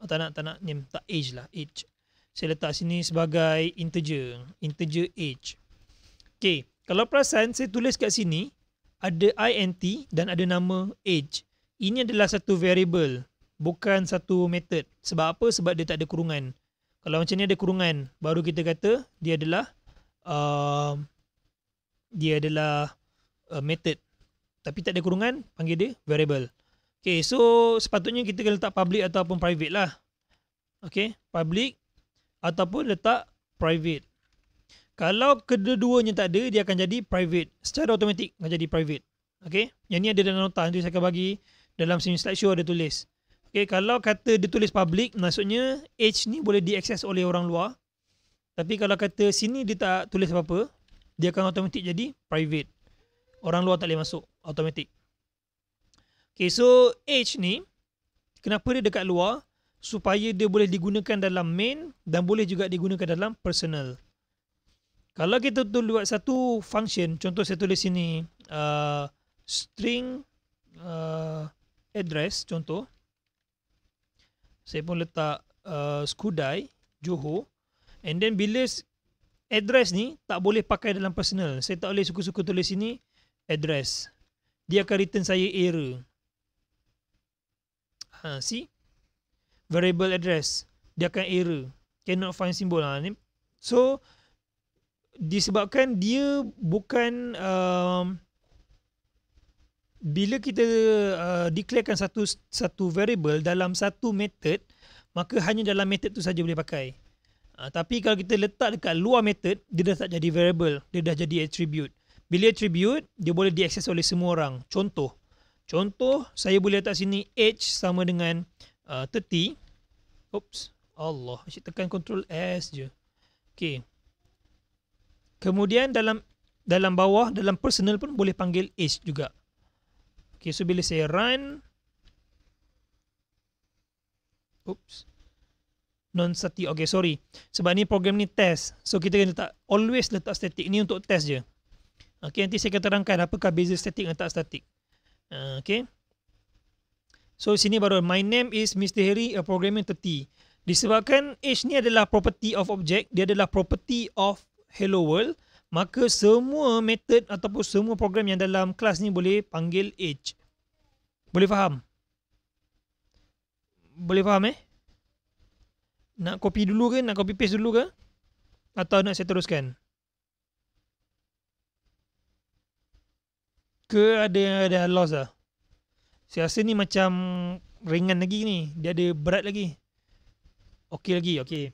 tak nak name, tak age lah, age. Saya letak sini sebagai integer age. Okay. Kalau perasan saya tulis kat sini ada int dan ada nama age. Ini adalah satu variable, bukan satu method. Sebab apa? Sebab dia tak ada kurungan. Kalau macam ni ada kurungan, baru kita kata dia adalah method. Tapi tak ada kurungan, panggil dia variable. Okay, so sepatutnya kita kena letak public ataupun private lah. Okay, public ataupun letak private. Kalau kedua-duanya tak ada, dia akan jadi private. Secara automatik akan jadi private. Okay. Yang ni ada dalam nota. Nanti saya akan bagi dalam sini slideshow ada tulis. Okay. Kalau kata dia tulis public, maksudnya age ni boleh diakses oleh orang luar. Tapi kalau kata sini dia tak tulis apa-apa, dia akan automatik jadi private. Orang luar tak boleh masuk. Automatik. Okay. So age ni, kenapa dia dekat luar? Supaya dia boleh digunakan dalam main dan boleh juga digunakan dalam personal. Kalau kita buat satu function, contoh saya tulis sini string address, contoh. Saya pun letak Skudai, Johor. And then bila address ni tak boleh pakai dalam personal. Saya tak boleh suka-suka tulis sini address. Dia akan return saya error. See? Variable address. Dia akan error. Cannot find symbol. So, disebabkan dia bukan bila kita declarekan satu variable dalam satu method, maka hanya dalam method tu saja boleh pakai. Tapi kalau kita letak dekat luar method, dia dah tak jadi variable, dia dah jadi attribute. Bila attribute, dia boleh diakses oleh semua orang. Contoh saya boleh letak sini age sama dengan 30. Oops, Allah, asyik tekan Ctrl S je. Okay. Kemudian dalam bawah, dalam personal pun boleh panggil age juga. Okay, so bila saya run, oops, non-static. Okay, sorry. Sebab ni program ni test. So kita kena always letak static. Ni untuk test je. Okay, nanti saya akan terangkan apakah beza static dan tak static. Okay. So sini baru, my name is Mr. Harry, a programmer 30. Disebabkan age ni adalah property of object, dia adalah property of hello world, maka semua method ataupun semua program yang dalam kelas ni boleh panggil age. Boleh faham? Boleh faham Nak copy dulu ke? Nak copy paste dulu ke? Atau nak saya teruskan? Ke ada yang ada loss lah? Saya rasa ni macam ringan lagi ni. Dia ada berat lagi. Okey lagi, okey.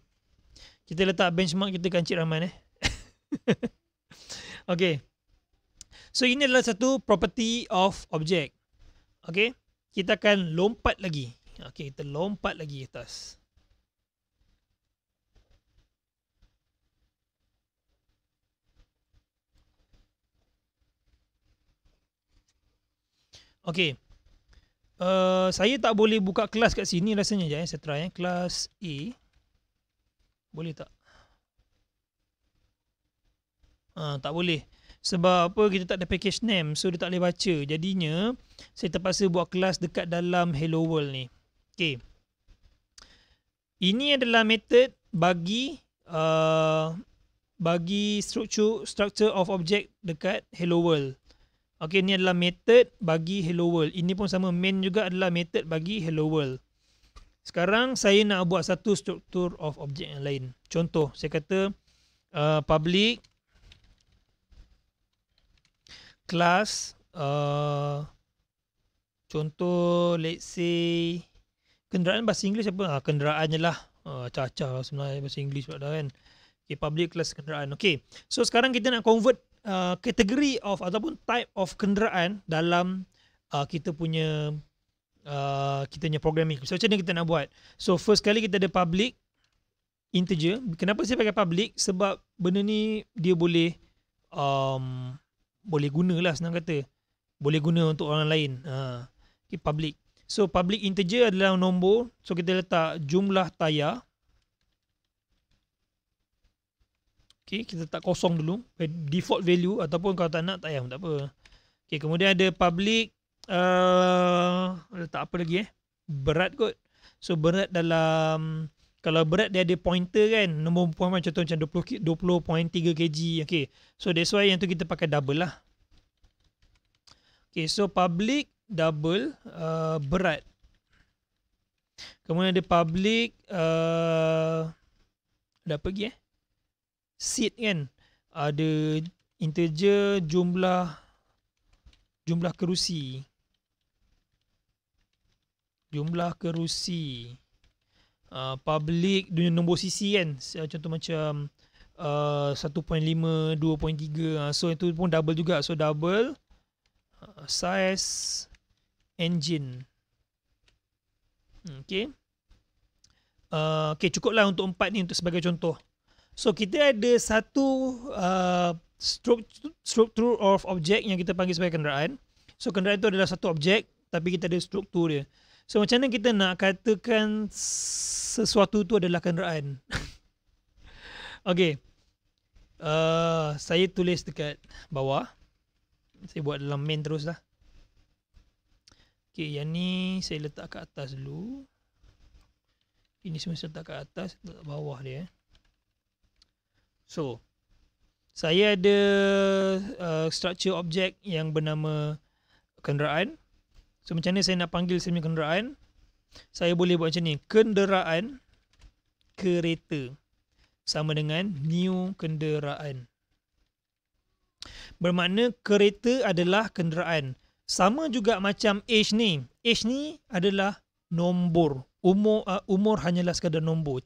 Kita letak benchmark kita kan Cik Rahman Okay. So ini adalah satu property of object. Okay. Kita akan lompat lagi. Okay, kita lompat lagi atas. Okay. Saya tak boleh buka kelas kat sini rasanya je. Saya try kelas A. Boleh tak? Tak boleh. Sebab apa, kita tak ada package name, so dia tak boleh baca. Jadinya saya terpaksa buat kelas dekat dalam Hello World ni. Okay. Ini adalah method bagi structure of object dekat Hello World. Okay, ni adalah method bagi Hello World. Ini pun sama, main juga adalah method bagi Hello World. Sekarang saya nak buat satu struktur of object yang lain. Contoh, saya kata public class, contoh let's say kenderaan, bahasa Inggeris apa? Kenderaan je lah. Caca sebenarnya bahasa Inggeris pula dah kan. Okay, public class kenderaan. Okay, so sekarang kita nak convert kategori of ataupun type of kenderaan dalam kita punya programming. So macam mana kita nak buat? So first kali kita ada public integer. Kenapa saya pakai public? Sebab benda ni dia boleh gunalah, senang kata. Boleh guna untuk orang lain. Okay, public. So public integer adalah nombor. So kita letak jumlah tayar. Okay, kita letak kosong dulu. Default value, ataupun kalau tak nak tak payah, tak apa. Okay, kemudian ada public letak apa lagi berat kot. So berat dalam, kalau berat dia ada pointer kan, nombor contoh macam 20.3 kg. Okay, so that's why yang tu kita pakai double lah. Okay, so public double berat. Kemudian ada public ada apa lagi seat kan, ada integer jumlah kerusi. Public dunia nombor sisi kan, contoh macam 1.5, 2.3. So itu pun double juga. So double size engine. Okay. Okay, cukuplah untuk 4 ni untuk sebagai contoh. So kita ada satu struktur of object yang kita panggil sebagai kenderaan. So kenderaan itu adalah satu objek, tapi kita ada struktur dia. So macam mana kita nak katakan sesuatu tu adalah kenderaan? Okay, saya tulis dekat bawah. Saya buat dalam main terus lah. Okay, yang ni saya letak kat atas dulu. Ini semua saya letak kat atas, letak bawah dia. So saya ada structure object yang bernama kenderaan. So macam mana saya nak panggil saya punya kenderaan? Saya boleh buat macam ni. Kenderaan kereta sama dengan new kenderaan. Bermakna kereta adalah kenderaan. Sama juga macam age ni. Age ni adalah nombor. Umur hanyalah sekadar nombor.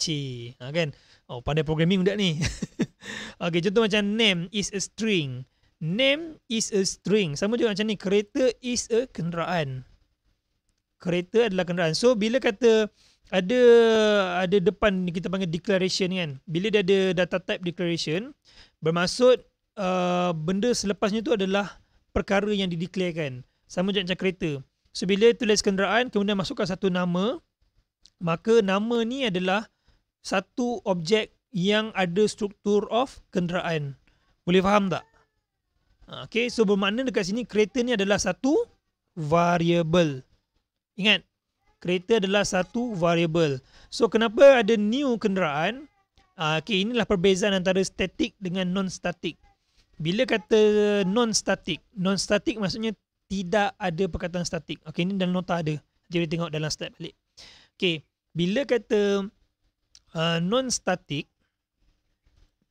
Kan? Oh, pandai programming budak ni. Okay, contoh macam name is a string. Name is a string. Sama juga macam ni. Kereta is a kenderaan. Kereta adalah kenderaan. So bila kata ada depan kita panggil declaration kan. Bila dia ada data type declaration, bermaksud benda selepasnya tu adalah perkara yang dideclarekan. Sama juga macam kereta. So bila tulis kenderaan kemudian masukkan satu nama, maka nama ni adalah satu objek yang ada struktur of kenderaan. Boleh faham tak? Okay, so bermakna dekat sini kereta ni adalah satu variable. Ingat, kereta adalah satu variable. So kenapa ada new kenderaan? Okay, inilah perbezaan antara static dengan non-static. Bila kata non-static maksudnya tidak ada perkataan static. Okay, ini dalam nota ada. Jadi tengok dalam step balik. Okay, bila kata non-static,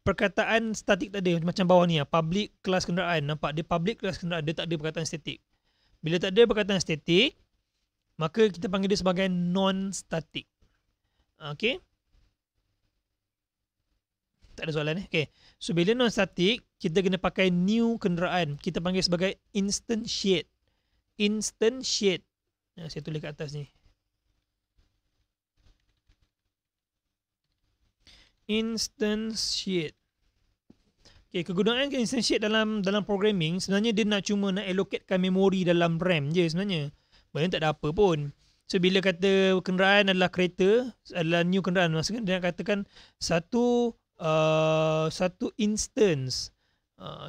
perkataan static tak ada. Macam bawah ni, public kelas kenderaan. Nampak? Dia public kelas kenderaan. Dia tak ada perkataan static. Bila tak ada perkataan static, maka kita panggil dia sebagai non-static. Okay. Tak ada soalan ni. Okay. So bila non-static, kita kena pakai new kenderaan. Kita panggil sebagai instantiate. Instantiate. Saya tulis kat atas ni. Instantiate. Okay, kegunaan instantiate dalam programming sebenarnya dia cuma nak allocatekan memori dalam RAM je sebenarnya. Maksudnya tak ada apa pun. So bila kata kenderaan adalah kereta, adalah new kenderaan, maksudnya dia nak katakan satu instance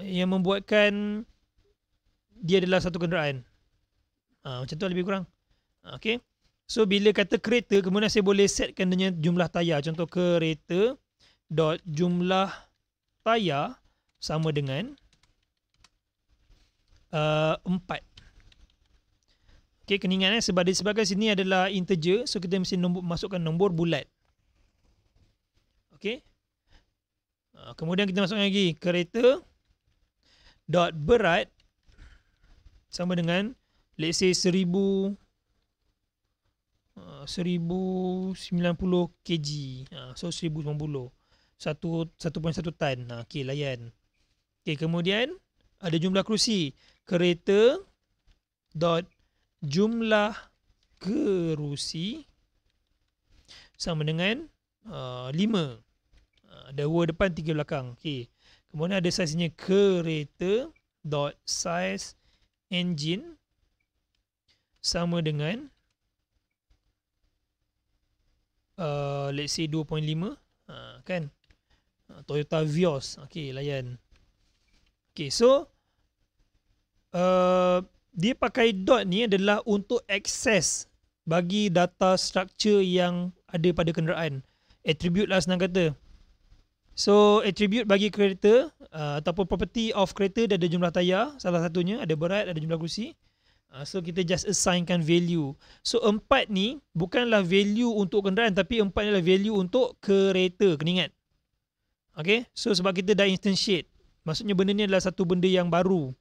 yang membuatkan dia adalah satu kenderaan. Macam tu lebih kurang. Okay. So bila kata kereta, kemudian saya boleh setkan dengan jumlah tayar. Contoh kereta dot jumlah tayar sama dengan 4. Okay, kena ingat sebagai sini adalah integer. So kita mesti masukkan nombor bulat. Okay. Kemudian kita masukkan lagi kereta dot berat sama dengan let's say 1090 kg. So 1090. 1.1 tan. Okay, layan. Okay, kemudian ada jumlah kerusi. Kereta dot jumlah kerusi sama dengan 5. Ada 2 depan, 3 belakang. Okay. Kemudian ada saiznya kereta dot size engine sama dengan let's say 2.5 kan. Toyota Vios. Okay, layan. Okay, so dia pakai dot ni adalah untuk akses bagi data structure yang ada pada kenderaan. Attribute lah senang kata. So attribute bagi kereta ataupun property of kereta, dia ada jumlah tayar, salah satunya ada berat, ada jumlah kerusi. So kita just assignkan value. So 4 ni bukanlah value untuk kenderaan, tapi 4 ni adalah value untuk kereta. Kena ingat. Okay. So sebab kita dah instantiate, maksudnya benda ni adalah satu benda yang baru.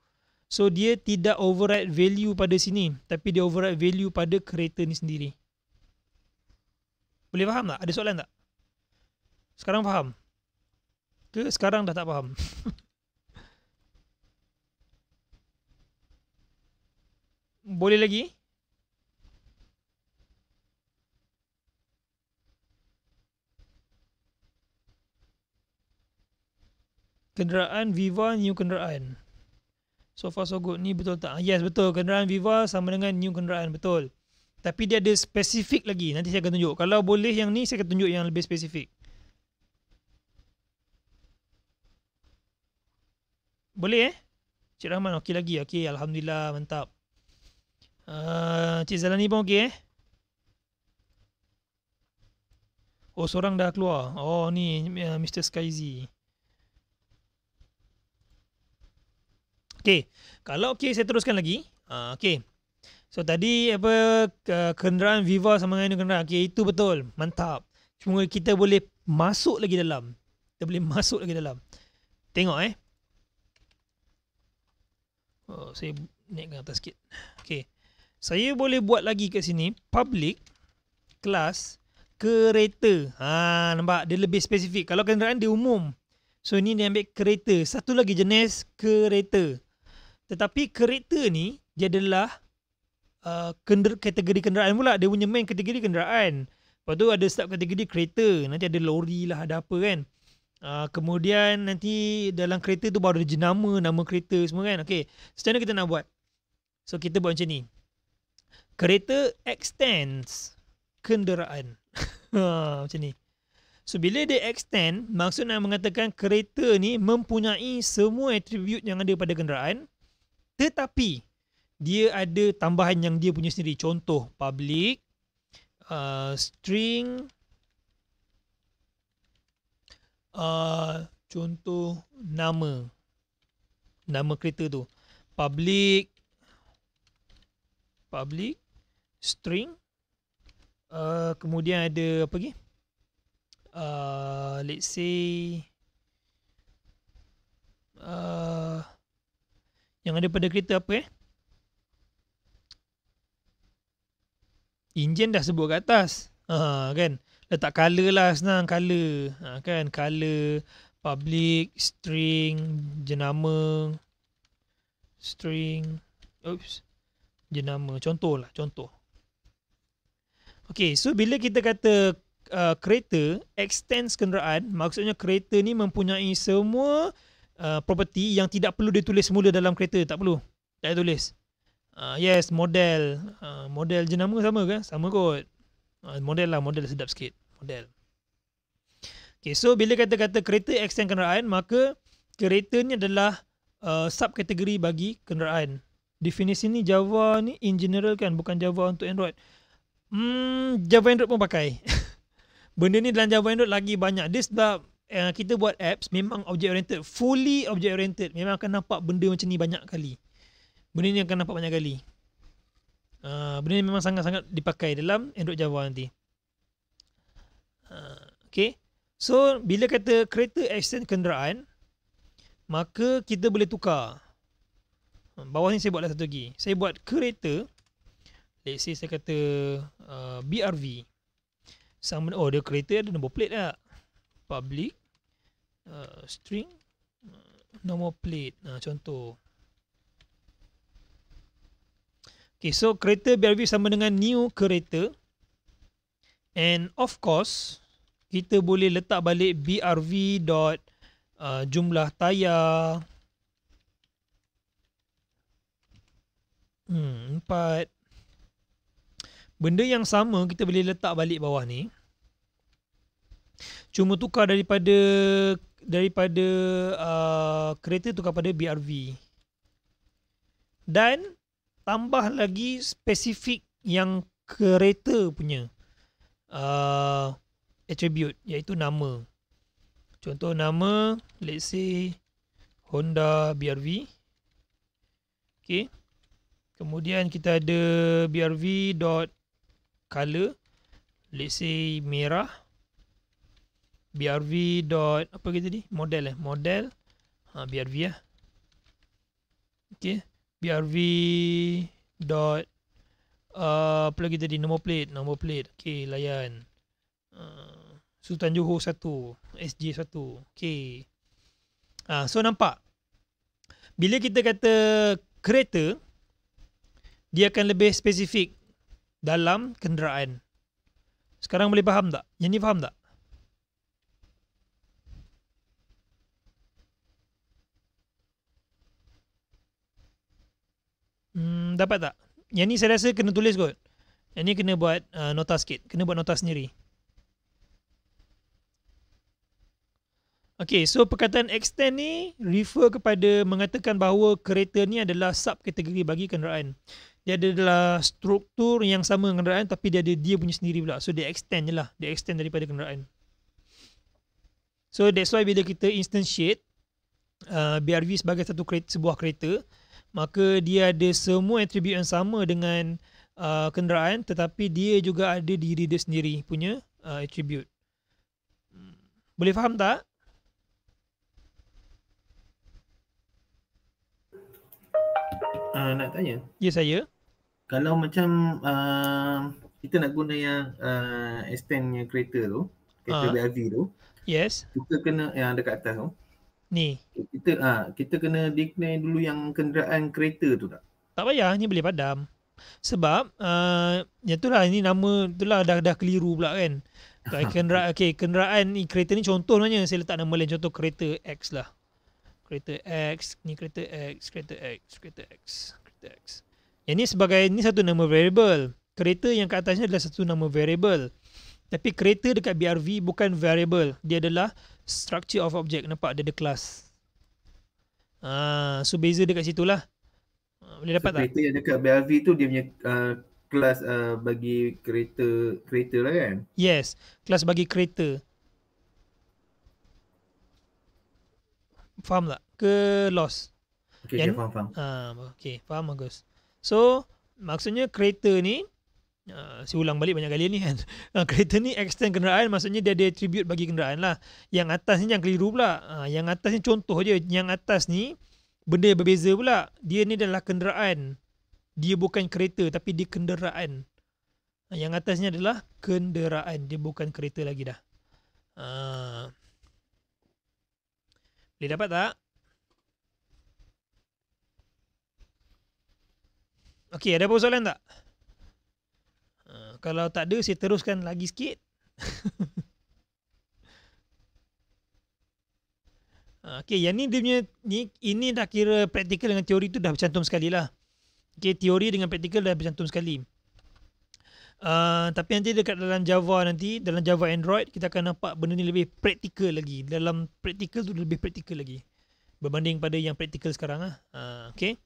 So dia tidak override value pada sini, tapi dia override value pada kereta ni sendiri. Boleh faham tak? Ada soalan tak? Sekarang faham? Ke sekarang dah tak faham? Boleh lagi? Kenderaan Viva, new kenderaan. So far so good. Ni betul tak? Yes, betul. Kenderaan Viva sama dengan new kenderaan. Betul. Tapi dia ada spesifik lagi. Nanti saya akan tunjuk. Kalau boleh yang ni, saya akan tunjuk yang lebih spesifik. Boleh Cik Rahman okey lagi. Okey, Alhamdulillah, mantap. Cik Zalani pun okey Oh, seorang dah keluar. Oh, ni Mr. Skyzy. Okey, kalau okey saya teruskan lagi. Okey. So tadi apa kenderaan Viva sama dengan kenderaan. Okey, itu betul. Mantap. Cuma kita boleh masuk lagi dalam. Kita boleh masuk lagi dalam. Tengok Oh, saya naikkan atas sikit. Okey. Saya boleh buat lagi kat sini public class kereta. Nampak dia lebih spesifik. Kalau kenderaan dia umum. So ini dia ambil kereta. Satu lagi jenis kereta. Tetapi kereta ni dia adalah kategori kenderaan pula. Dia punya main kategori kenderaan. Lepas tu ada sub kategori kereta. Nanti ada lori lah, ada apa kan. Kemudian nanti dalam kereta tu baru ada jenama, nama kereta semua kan. Okay, macam mana kita nak buat? So kita buat macam ni. Kereta extends kenderaan. Macam ni. So bila dia extend, maksud nak mengatakan kereta ni mempunyai semua atribut yang ada pada kenderaan, tetapi dia ada tambahan yang dia punya sendiri. Contoh public, string, contoh nama kereta tu. Public string, kemudian ada apa lagi? Let's say yang ada pada kereta apa Enjin dah sebut kat atas. Kan? Letak color lah, senang color. Kan? Color, public, string, jenama, string, jenama. Contoh lah, contoh. Okay, so bila kita kata kereta extends kenderaan, maksudnya kereta ni mempunyai semua property yang tidak perlu ditulis semula dalam kereta. Tak perlu. Tak payah tulis. Yes, model. Model jenama sama ke? Sama kot. Model lah, model sedap sikit. Model. Okay, so bila kata-kata kereta extend kenderaan, maka kereta ni adalah subkategori bagi kenderaan. Definisi ni Java ni in general kan, bukan Java untuk Android. Java Android pun pakai. Benda ni dalam Java Android lagi banyak. Dia sebab kita buat apps memang object oriented, fully object oriented. Memang akan nampak benda macam ni banyak kali. Benda ni akan nampak banyak kali. Benda ni memang sangat-sangat dipakai dalam Android Java nanti. Okay. So, bila kata kereta extend kenderaan, maka kita boleh tukar. Bawah ni saya buat satu lagi. Saya buat kereta. Let's say saya kata BRV. Sama, dia kereta ada nombor plate tak? Public string nombor plate. Contoh. Okay, so kereta BRV sama dengan new kereta. And of course, kita boleh letak balik BRV dot jumlah tayar 4. Benda yang sama kita boleh letak balik bawah ni. Cuma tukar daripada kereta tukar pada BRV. Dan tambah lagi spesifik yang kereta punya attribute, iaitu nama. Contoh nama, let's say Honda BRV. Okay. Kemudian kita ada BRV dot color, let's say merah. BRV dot apa kita tadi? Model model. BRV lah. Okay. BRV dot apa lagi tadi? Nombor plate. Okay, layan. Sultan Johor 1, SJ 1. Okay. So nampak. Bila kita kata kereta, dia akan lebih spesifik dalam kenderaan. Sekarang boleh faham tak? Yang ni faham tak? Dapat tak? Yang ni saya rasa kena tulis kot. Yang ni kena buat nota sikit. Kena buat nota sendiri. Okay, so perkataan extend ni refer kepada mengatakan bahawa kereta ni adalah subkategori bagi kenderaan. Dia adalah struktur yang sama dengan kenderaan, tapi dia ada dia punya sendiri pula. So dia extend je lah. Dia extend daripada kenderaan. So that's why bila kita instantiate BRV sebagai satu kereta, sebuah kereta, maka dia ada semua atribut yang sama dengan kenderaan, tetapi dia juga ada diri dia sendiri punya atribut. Boleh faham tak? Nak tanya. Ya, saya. Kalau macam kita nak guna yang extendnya kereta tu, kereta BRV tu. Yes. Kita kena yang dekat atas tu. Ni. Kita kena declare dulu yang kenderaan kereta tu tak? Tak payah, ni boleh padam. Sebab ya itulah, ini nama itulah dah keliru pula kan. Kenderaan ni, kereta ni contohnya saya letak nama lain, contoh kereta X lah. Kereta X, ni kereta X, kereta X, kereta X, kereta X. Yang ni sebagai, ni satu nama variable. Kereta yang kat atasnya adalah satu nama variable. Tapi kereta dekat BRV bukan variable. Dia adalah structure of object. Nampak dia ada kelas. So beza dekat situ lah. Boleh dapat tak? Kereta yang dekat BRV tu dia punya kelas bagi kereta lah kan? Yes, kelas bagi kereta. Faham tak? Ke lost? Okay, faham. Okay, faham bagus. So, maksudnya kereta ni, saya ulang balik banyak kali ni kan. Kereta ni extend kenderaan, maksudnya dia ada attribute bagi kenderaan lah. Yang atas ni jangan keliru pula. Yang atas ni contoh je. Yang atas ni, benda yang berbeza pula. Dia ni adalah kenderaan. Dia bukan kereta, tapi dia kenderaan. Yang atas ni adalah kenderaan. Dia bukan kereta lagi dah. Boleh dapat tak? Okey, ada apa soalan tak? Kalau tak ada, saya teruskan lagi sikit. Okey, yang ni dia punya ini dah kira praktikal dengan teori tu dah bercantum sekali lah. Okey, teori dengan praktikal dah bercantum sekali. Tapi nanti dekat dalam Java nanti, dalam Java Android, kita akan nampak benda ni lebih praktikal lagi. Dalam praktikal tu lebih praktikal lagi. berbanding pada yang praktikal sekarang lah. Okay.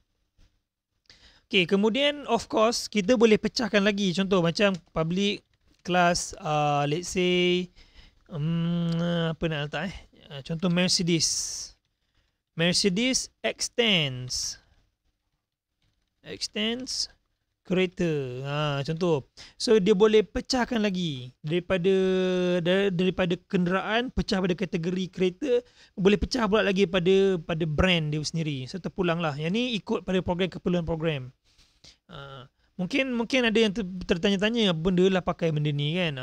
Okay, kemudian of course kita boleh pecahkan lagi. Contoh macam public class, let's say apa nak letak contoh Mercedes extends kereta. Contoh. So dia boleh pecahkan lagi daripada kenderaan, pecah pada kategori kereta, boleh pecah pula lagi pada brand dia sendiri. So terpulang lah. Yang ni ikut pada keperluan program. Mungkin ada yang tertanya-tanya benda lah pakai benda ni kan.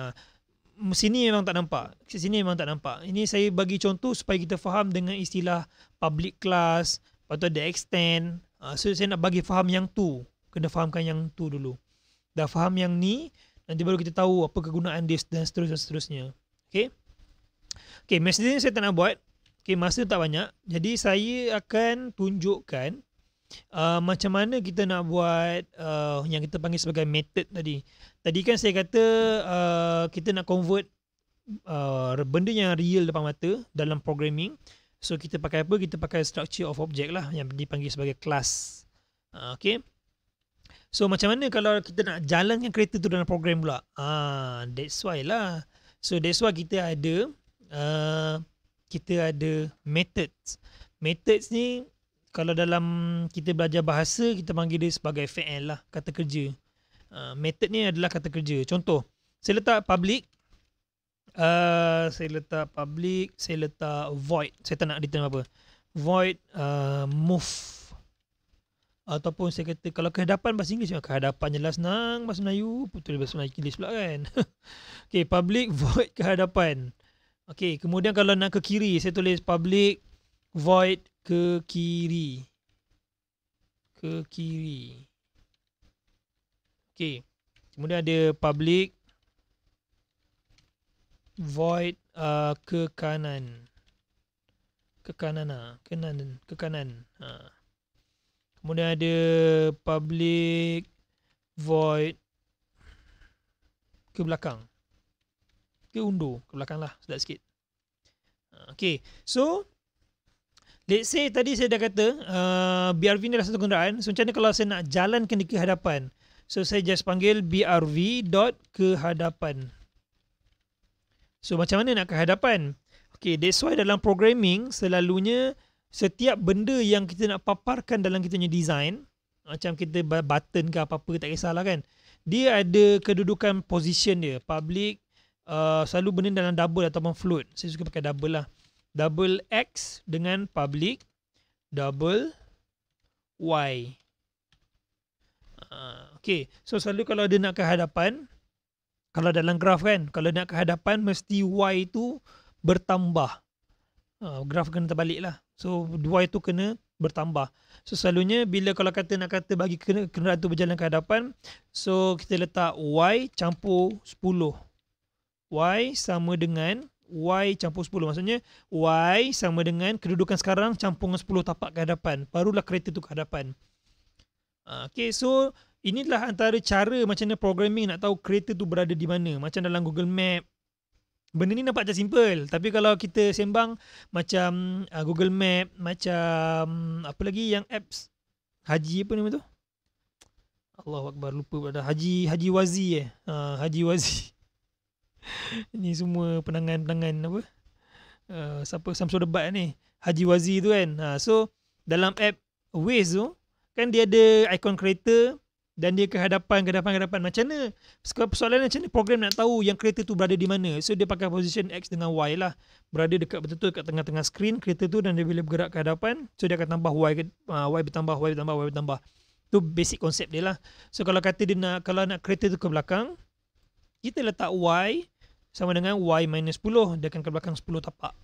Sini memang tak nampak. Ini saya bagi contoh supaya kita faham dengan istilah public class, lepas tu ada extend. So saya nak bagi faham yang tu. Kena fahamkan yang tu dulu. Dah faham yang ni, nanti baru kita tahu apa kegunaan dia dan seterusnya. Okay, Mercedes ni saya tak nak buat. Okay, masa tak banyak. Jadi saya akan tunjukkan macam mana kita nak buat yang kita panggil sebagai method tadi. Tadi kan saya kata kita nak convert benda yang real depan mata dalam programming. So kita pakai apa? Kita pakai structure of object lah yang dipanggil sebagai class. Okay. So macam mana kalau kita nak jalankan kereta tu dalam program pula? That's why lah. So that's why kita ada methods. Methods ni kalau dalam kita belajar bahasa, kita panggil dia sebagai fi'il lah, kata kerja. Method ni adalah kata kerja. Contoh, saya letak public, saya letak void. Saya tak nak return apa. Void move. Ataupun saya kata, kalau kehadapan bahasa Inggeris, kehadapan je lah senang, bahasa Melayu, betul bahasa Melayu Inggeris pula kan. Okay, public void kehadapan. Okay, kemudian kalau nak ke kiri, saya tulis public void ke kiri. Okay, kemudian ada public void ke kanan. Ke kanan. Kemudian ada public void ke belakang. Ke undur, ke belakang lah, sedap sikit. Okay, so let's say tadi saya dah kata BRV ni adalah satu kenderaan. So macam mana kalau saya nak jalankan di kehadapan? So saya just panggil BRV dot kehadapan. So macam mana nak kehadapan? Okay, that's why dalam programming selalunya setiap benda yang kita nak paparkan dalam kita punya design, macam kita button ke apa-apa, tak kisahlah kan, dia ada kedudukan position dia. Public selalu benda dalam double ataupun float. Saya suka pakai double lah. Double X dengan public double Y. Okay, so selalu kalau dia nak ke hadapan, kalau dalam graf kan, kalau nak ke hadapan mesti Y tu bertambah. Graf kena terbalik lah. So Y tu kena bertambah. So selalunya bila kalau nak kata bagi kenderaan tu berjalan ke hadapan, so kita letak Y campur 10. Y sama dengan Y campur 10. Maksudnya Y sama dengan kedudukan sekarang campur dengan 10 tapak ke hadapan. Barulah kereta tu ke hadapan. Okay, so inilah antara cara macam mana programming nak tahu kereta tu berada di mana. Macam dalam Google Map. Benda ni nampak macam simple. Tapi kalau kita sembang macam Google Map, macam apa lagi yang apps Haji apa nama tu? Allahuakbar, lupa pada Haji Wazi Haji Wazi. Ini semua penangan apa? Siapa Samsul Debat ni? Haji Wazi tu kan. So dalam app Waze tu kan dia ada ikon kereta dan dia ke hadapan. Macam mana? Persoalan macam mana program nak tahu yang kereta tu berada di mana? So dia pakai position X dengan Y lah. Berada dekat betul-betul kat tengah-tengah skrin kereta tu, dan dia bila bergerak ke hadapan, so dia akan tambah Y bertambah. Tu basic konsep dia lah. So kalau kata dia kalau nak kereta tu ke belakang, kita letak Y sama dengan Y minus 10. Dia akan ke belakang 10 tapak.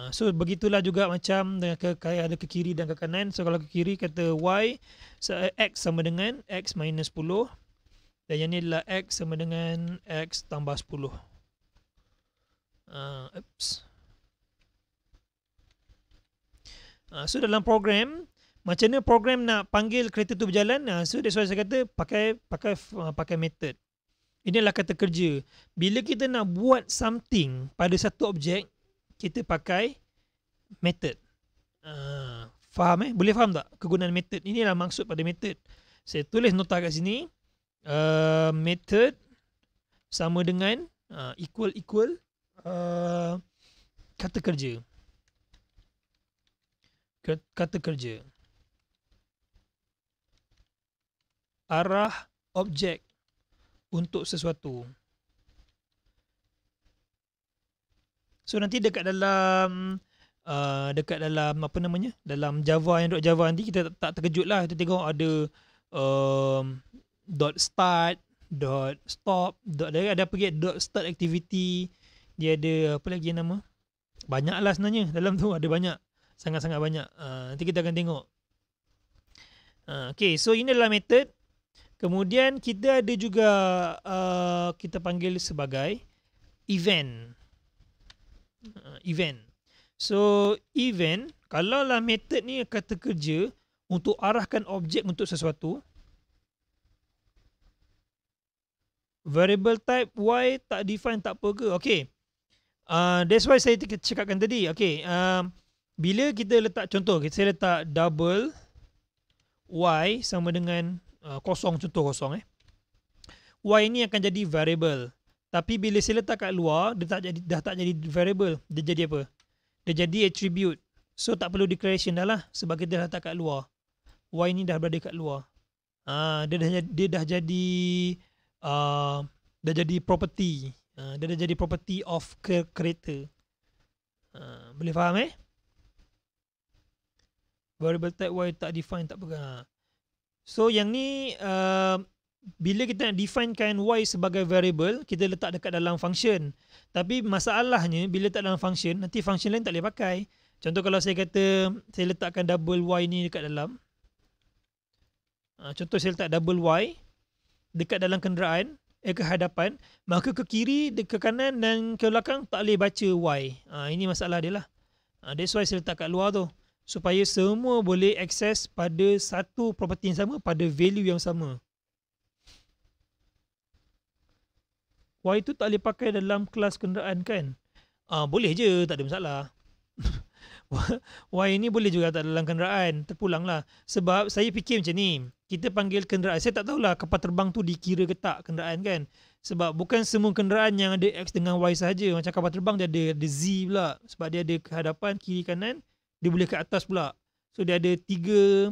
So begitulah juga macam ada ke kiri dan ke kanan. So kalau ke kiri kata Y, so X sama dengan X minus 10, dan yang ni adalah X sama dengan X tambah 10. So dalam program, macam mana program nak panggil kereta tu berjalan? So that's why saya kata pakai method. Ini adalah kata kerja. Bila kita nak buat something pada satu objek, kita pakai method. Faham Boleh faham tak kegunaan method? Inilah maksud pada method. Saya tulis nota kat sini. Method sama dengan equal kata kerja. Kata kerja. Arah objek untuk sesuatu. So nanti dekat dalam apa namanya, dalam Java, yang Java nanti kita tak terkejut lah, kita tengok ada dot start, dot stop, ada pergi dot start activity, dia ada apa lagi nama, banyak lah sebenarnya dalam tu, ada banyak, sangat-sangat banyak. Nanti kita akan tengok. Okay, so ini adalah method. Kemudian kita ada juga kita panggil sebagai event. Event. So event, kalaulah method ni kata kerja untuk arahkan objek untuk sesuatu, variable type y tak define tak apa ke? Okay, that's why saya cakapkan tadi. Okay, bila kita letak contoh, saya letak double y sama dengan kosong, contoh kosong y ni akan jadi variable. Tapi bila saya letak kat luar, dia dah tak jadi variable. Dia jadi apa? Dia jadi attribute. So tak perlu declaration dah lah, sebab kita dah letak kat luar. Y ni dah berada kat luar. Dia dah jadi property. Dia dah jadi property of creator. Boleh faham Variable type y tak define tak pegang. So yang ni bila kita nak definekan y sebagai variable, kita letak dekat dalam function. Tapi masalahnya bila letak dalam function, nanti function lain tak boleh pakai. Contoh kalau saya kata saya letakkan double y ni dekat dalam, contoh saya letak double y dekat dalam kenderaan, ke hadapan, maka ke kiri, ke kanan dan ke belakang tak boleh baca y. Ini masalah dia lah. That's why saya letak kat luar tu, supaya semua boleh akses pada satu property yang sama, pada value yang sama. Y tu tak boleh pakai dalam kelas kenderaan kan? Boleh je, tak ada masalah. Y ni boleh juga tak dalam kenderaan, terpulang lah. Sebab saya fikir macam ni, kita panggil kenderaan, saya tak tahulah kapal terbang tu dikira ke tak kenderaan kan? Sebab bukan semua kenderaan yang ada X dengan Y sahaja. Macam kapal terbang dia ada Z pula, sebab dia ada ke hadapan, kiri, kanan, dia boleh ke atas pula. So dia ada tiga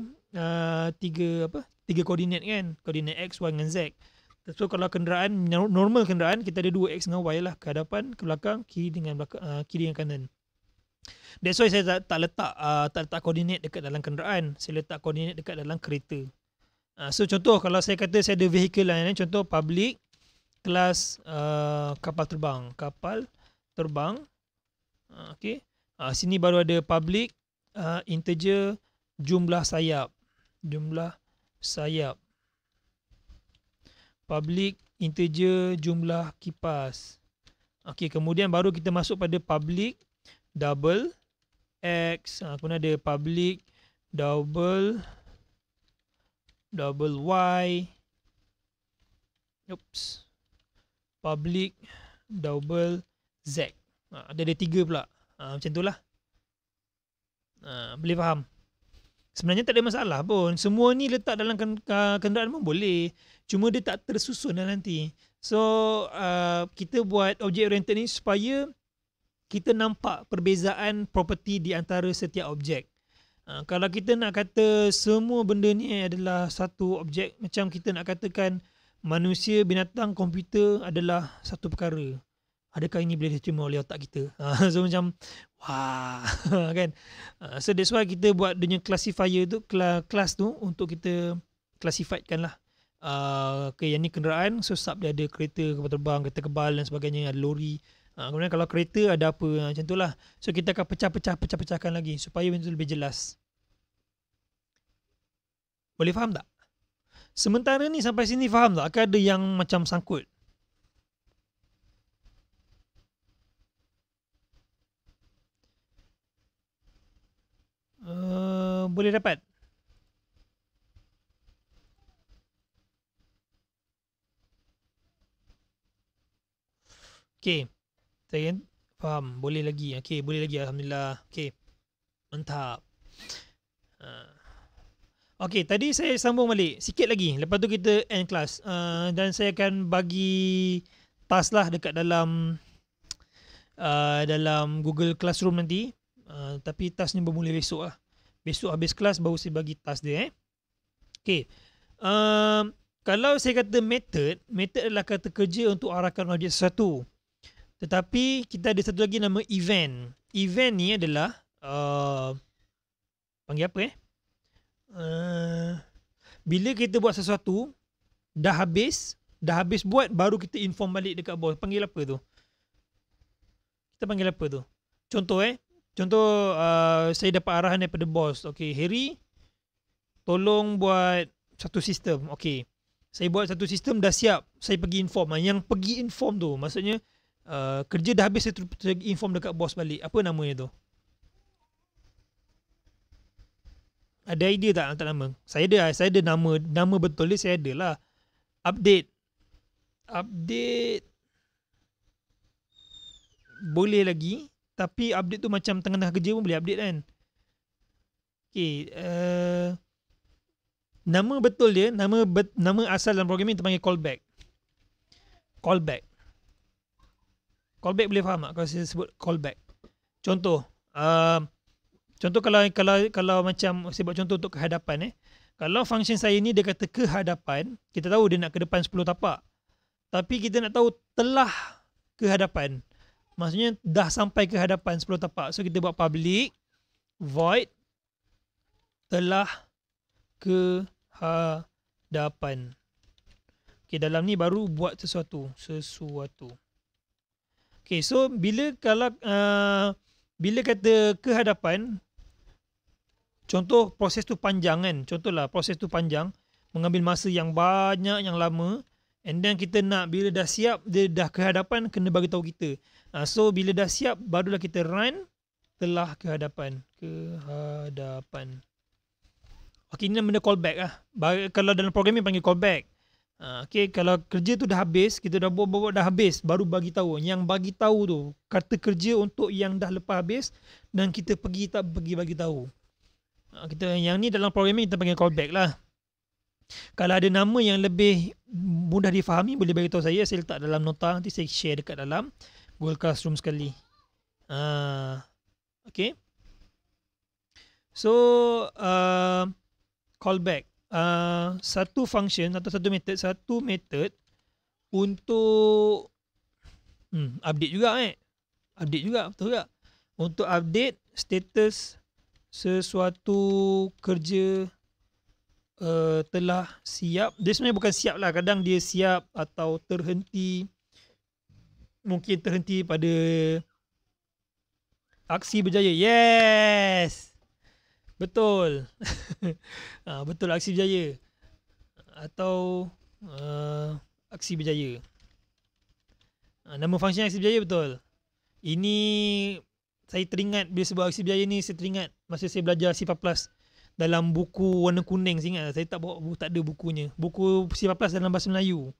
koordinat kan, koordinat X, Y dengan Z. So kalau kenderaan, normal kenderaan, kita ada 2X dengan Y lah, ke hadapan, ke belakang, kiri dengan kanan. That's why saya tak letak koordinat dekat dalam kenderaan, saya letak koordinat dekat dalam kereta. So contoh kalau saya kata saya ada vehicle lain, contoh public, kelas kapal terbang. Okay. Sini baru ada public, integer, jumlah sayap. Public, integer, jumlah kipas. Okay, kemudian baru kita masuk pada public double X, kemudian ada public double Y, public double Z. Ada 3 pula. Macam tu lah. Boleh faham? Sebenarnya tak ada masalah pun. Semua ni letak dalam kenderaan pun boleh. Cuma dia tak tersusun lah nanti. So kita buat object oriented ni supaya kita nampak perbezaan property di antara setiap objek. Kalau kita nak kata semua benda ni adalah satu objek, macam kita nak katakan manusia, binatang, komputer adalah satu perkara, adakah ini boleh diterima oleh otak kita? So macam wah kan. So that's why kita buat dia classifier tu, kelas tu untuk kita classifiedkan lah. Okay, yang ni kenderaan, so sub dia ada kereta, kapal terbang, kereta kebal dan sebagainya, ada lori. Kemudian kalau kereta ada apa, macam tu lah. So kita akan pecahkan lagi supaya itu lebih jelas. Boleh faham tak? Sementara ni sampai sini faham tak? Akan ada yang macam sangkut. Boleh dapat? Okay. Saya faham. Boleh lagi. Okay, boleh lagi. Alhamdulillah. Okay. Mantap. Okay, tadi saya sambung balik sikit lagi. Lepas tu kita end class. Dan saya akan bagi task lah dekat dalam Google Classroom nanti. Tapi task ni bermula besok lah. Besok habis kelas baru saya bagi task dia. Okay. Kalau saya kata method adalah kata kerja untuk arahkan objek sesuatu. Tetapi kita ada satu lagi nama event. Event ni adalah panggil apa bila kita buat sesuatu dah habis buat baru kita inform balik dekat bos. Panggil apa tu? Kita panggil apa tu? Contoh saya dapat arahan daripada bos. Okay, Harry tolong buat satu sistem. Okay, saya buat satu sistem dah siap, saya pergi inform. Yang pergi inform tu maksudnya kerja dah habis, saya inform dekat bos balik. Apa namanya tu? Ada idea tak nama? Saya ada nama betul dia, saya ada lah. Update boleh lagi, tapi update tu macam tengah kerja pun boleh update kan. Okay, nama betul dia, nama asal dalam programming terpanggil callback. Callback boleh faham tak kalau saya sebut callback? Contoh kalau macam saya buat contoh untuk kehadapan Kalau function saya ni dia kata kehadapan, kita tahu dia nak ke depan 10 tapak. Tapi kita nak tahu telah kehadapan. Maksudnya dah sampai ke hadapan 10 tapak. So kita buat public void telah ke hadapan. Okay, dalam ni baru buat sesuatu. Okay, so bila kata ke hadapan, contoh proses tu panjang kan. Contohlah proses tu panjang, mengambil masa yang banyak, yang lama. And then kita nak bila dah siap, dia dah ke hadapan, kena bagi tahu kita. So bila dah siap, barulah kita run telah ke hadapan. Okay, ini benda callback lah. Kalau dalam programming panggil callback. Okay, kalau kerja tu dah habis, kita dah buat dah habis, baru bagi tahu. Yang bagi tahu tu kata kerja untuk yang dah lepas habis, dan kita pergi bagi tahu. Yang ni dalam programming kita panggil callback lah. Kalau ada nama yang lebih mudah difahami, boleh bagi tahu saya letak dalam nota, nanti saya share dekat dalam Google Classroom sekali. Okay. So callback, satu function atau satu method untuk update juga betul tak? Untuk update status sesuatu kerja telah siap. Dia sebenarnya bukan siap lah, kadang dia siap atau terhenti. Mungkin terhenti pada aksi berjaya. Yes, betul. Betul, aksi berjaya atau aksi berjaya. Nama function aksi berjaya betul. Ini saya teringat bila sebut aksi berjaya ni, saya teringat masa saya belajar C++ dalam buku warna kuning. Saya ingat saya tak ada bukunya. Buku C++ dalam bahasa Melayu.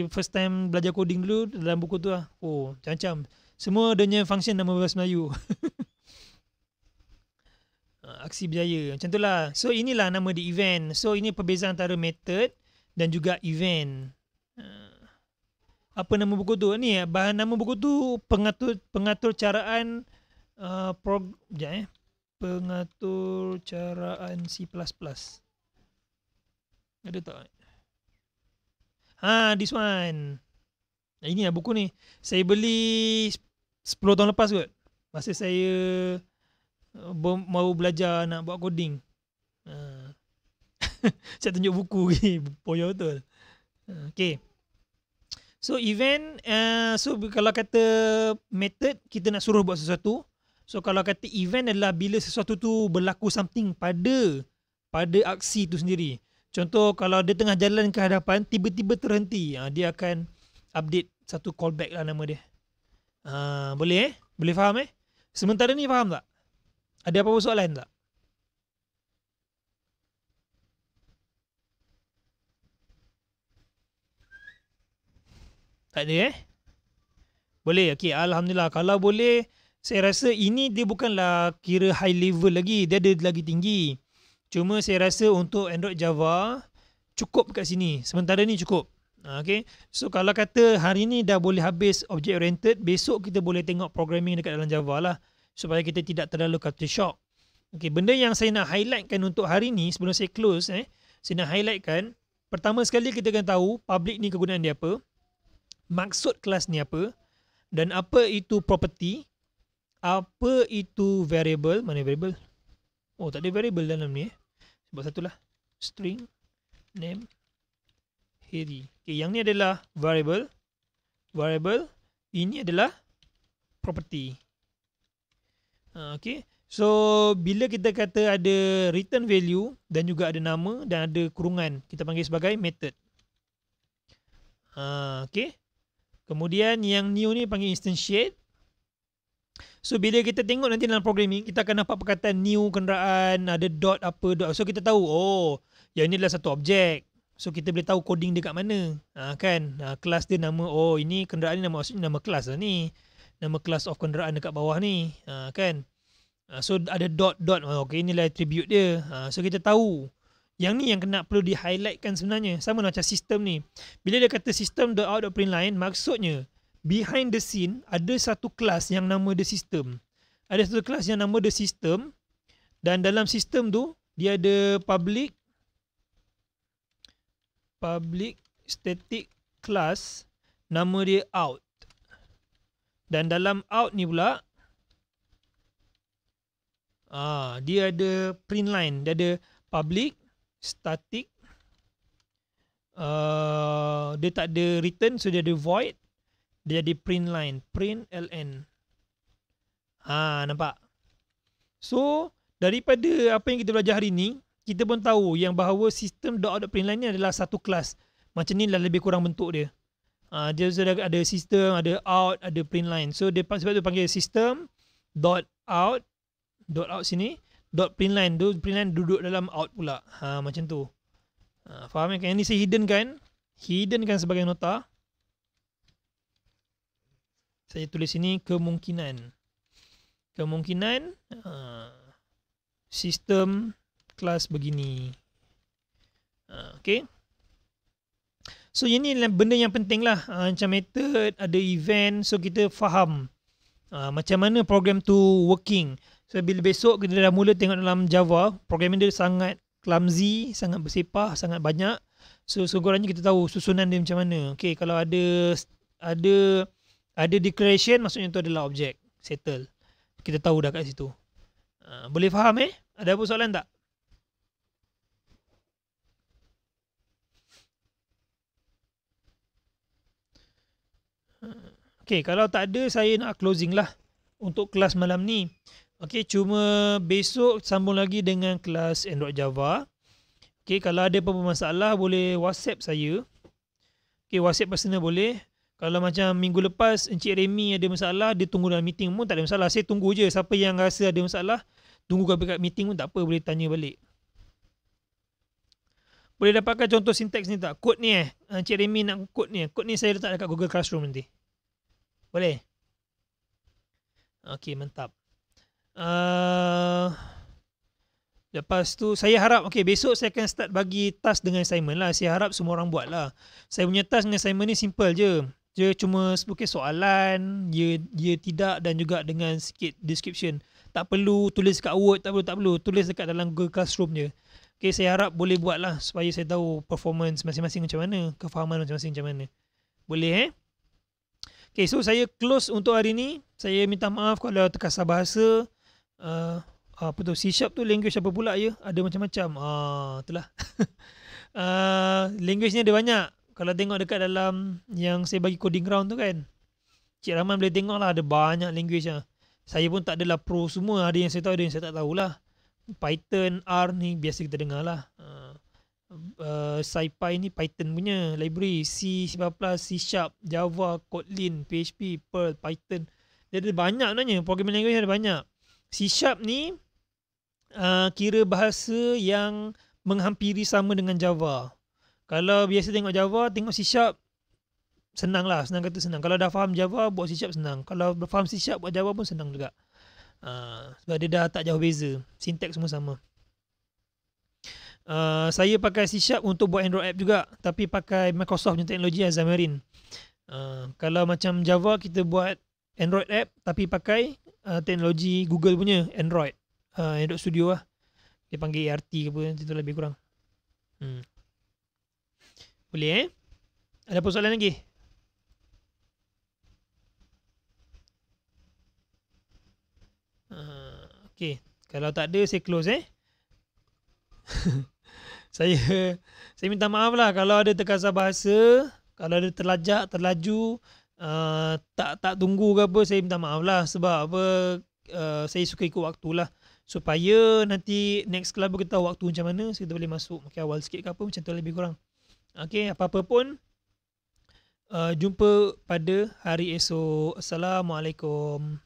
First time belajar coding dulu dalam buku tu lah. Oh, macam-macam. Semua adanya function nama bahasa Melayu. Aksi berjaya. Macam tu lah. So inilah nama di event. So ini perbezaan antara method dan juga event. Apa nama buku tu? Ni bahan nama buku tu pengatur caraan pengatur caraan C++. Ada tak? This one. Ini lah buku ni. Saya beli 10 tahun lepas kot. Masa saya mau belajar nak buat coding. Saya tunjuk buku ni. Poyo betul. Okay. So event, so kalau kata method, kita nak suruh buat sesuatu. So kalau kata event adalah bila sesuatu tu berlaku something pada aksi tu sendiri. Contoh kalau dia tengah jalan ke hadapan, tiba-tiba terhenti, dia akan update satu callback lah nama dia. Boleh Boleh faham Sementara ni faham tak? Ada apa-apa soalan tak? Tak ada Boleh? Okay, Alhamdulillah. Kalau boleh, saya rasa ini dia bukanlah kira high level lagi, dia ada lagi tinggi. Cuma saya rasa untuk Android Java cukup kat sini. Sementara ni cukup. Okay. So kalau kata hari ni dah boleh habis object oriented, besok kita boleh tengok programming dekat dalam Java lah. Supaya kita tidak terlalu culture shock. Okay, benda yang saya nak highlightkan untuk hari ni sebelum saya close, saya nak highlightkan. Pertama sekali kita akan tahu public ni kegunaan dia apa, maksud kelas ni apa, dan apa itu property, apa itu variable. Mana variable? Oh, tak ada variable dalam ni. Sebab satulah string name Harry. Okay, yang ni adalah variable. Ini adalah property. Okay. So bila kita kata ada return value dan juga ada nama dan ada kurungan, kita panggil sebagai method. Okay. Kemudian yang new ni panggil instantiate. So bila kita tengok nanti dalam programming, kita akan nampak perkataan new kenderaan, ada dot apa dot. So kita tahu, oh, yang ni adalah satu objek. So kita boleh tahu coding dia kat mana. Kan? Kelas dia nama, oh ini kenderaan ni nama, maksudnya nama kelas lah ni. Nama class of kenderaan dekat bawah ni. Kan? So ada dot. Okay, inilah attribute dia. So kita tahu. Yang ni yang kena perlu di-highlightkan sebenarnya. Sama macam sistem ni. Bila dia kata system.out.println, maksudnya behind the scene ada satu kelas yang nama dia system. Ada satu kelas yang nama dia system. Dan dalam sistem tu dia ada public static class, nama dia out. Dan dalam out ni pula dia ada print line. Dia ada public static, dia tak ada return, so dia ada void. Dia ada print line, print ln. Nampak? So daripada apa yang kita belajar hari ni, kita pun tahu yang bahawa system.out.println ni adalah satu kelas. Macam ni lah lebih kurang bentuk dia. Dia sudah ada system, ada out, ada print line. So dia sebab tu panggil system dot out sini, dot print line duduk dalam out pula. Macam tu. Faham kan? Yang ni saya hiddenkan sebagai nota. Saya tulis sini kemungkinan sistem kelas begini. Okay. So ini benda yang penting lah. Macam method, ada event. So kita faham macam mana program tu working. So bila besok kita dah mula tengok dalam Java, programming dia sangat clumsy, sangat bersepah, sangat banyak. So sekurang-kurangnya kita tahu susunan dia macam mana. Okay, kalau ada declaration, maksudnya tu adalah objek settle. Kita tahu dah kat situ. Boleh faham Ada apa soalan tak? Okay, kalau tak ada, saya nak closing lah untuk kelas malam ni. Okay, cuma besok sambung lagi dengan kelas Android Java. Okay, kalau ada apa-apa masalah, boleh WhatsApp saya. Okay, WhatsApp personal boleh. Kalau macam minggu lepas, Encik Remy ada masalah, dia tunggu dalam meeting pun tak ada masalah. Saya tunggu je. Siapa yang rasa ada masalah, tunggu kat meeting pun tak apa, boleh tanya balik. Boleh dapatkan contoh sintaks ni tak? Kod ni Encik Remy nak kod ni. Kod ni saya letak dekat Google Classroom nanti. Boleh? Okay, mantap. Lepas tu saya harap, okay, besok saya akan start bagi task dengan assignment lah. Saya harap semua orang buat lah. Saya punya task dengan assignment ni simple je. Dia cuma soalan, dia tidak, dan juga dengan sikit description. Tak perlu tulis kat Word, tak perlu. Tulis dekat dalam Google Classroom je. Okay, saya harap boleh buat lah supaya saya tahu performance masing-masing macam mana, kefahaman masing-masing macam mana. Boleh Okay, so saya close untuk hari ni. Saya minta maaf kalau terkasar bahasa. Apa tu, C# tu language apa pula ya? Ada macam-macam. Itulah. Language ni ada banyak. Kalau tengok dekat dalam yang saya bagi coding ground tu kan, Cik Rahman boleh tengok lah, ada banyak language lah. Saya pun tak adalah pro semua. Ada yang saya tahu, ada yang saya tak tahulah. Python, R ni biasa kita dengar lah. SciPy ni Python punya library, C++, C#, Java, Kotlin, PHP, Perl, Python. Dia ada banyak sebenarnya. Programming language ada banyak. C# ni kira bahasa yang menghampiri sama dengan Java. Kalau biasa tengok Java, tengok C#, senang lah, senang kata senang. Kalau dah faham Java, buat C# senang. Kalau faham C# buat Java pun senang juga. Sebab dia dah tak jauh beza. Syntax semua sama. Saya pakai C# untuk buat Android app juga, tapi pakai Microsoft punya teknologi Xamarin. Kalau macam Java, kita buat Android app tapi pakai teknologi Google punya Android Studio lah. Dia panggil ART ke apa, itu lebih kurang. Boleh Ada persoalan lagi? Okay. Kalau tak ada, saya close Saya minta maaf lah kalau ada terkasar bahasa, kalau ada terlajak, terlaju, tak tunggu ke apa, saya minta maaf lah. Sebab apa, saya suka ikut waktu lah, supaya nanti next club kita tahu waktu macam mana, so kita boleh masuk mungkin awal sikit ke apa, macam tu lebih kurang. Okay, apa-apa pun, jumpa pada hari esok. Assalamualaikum.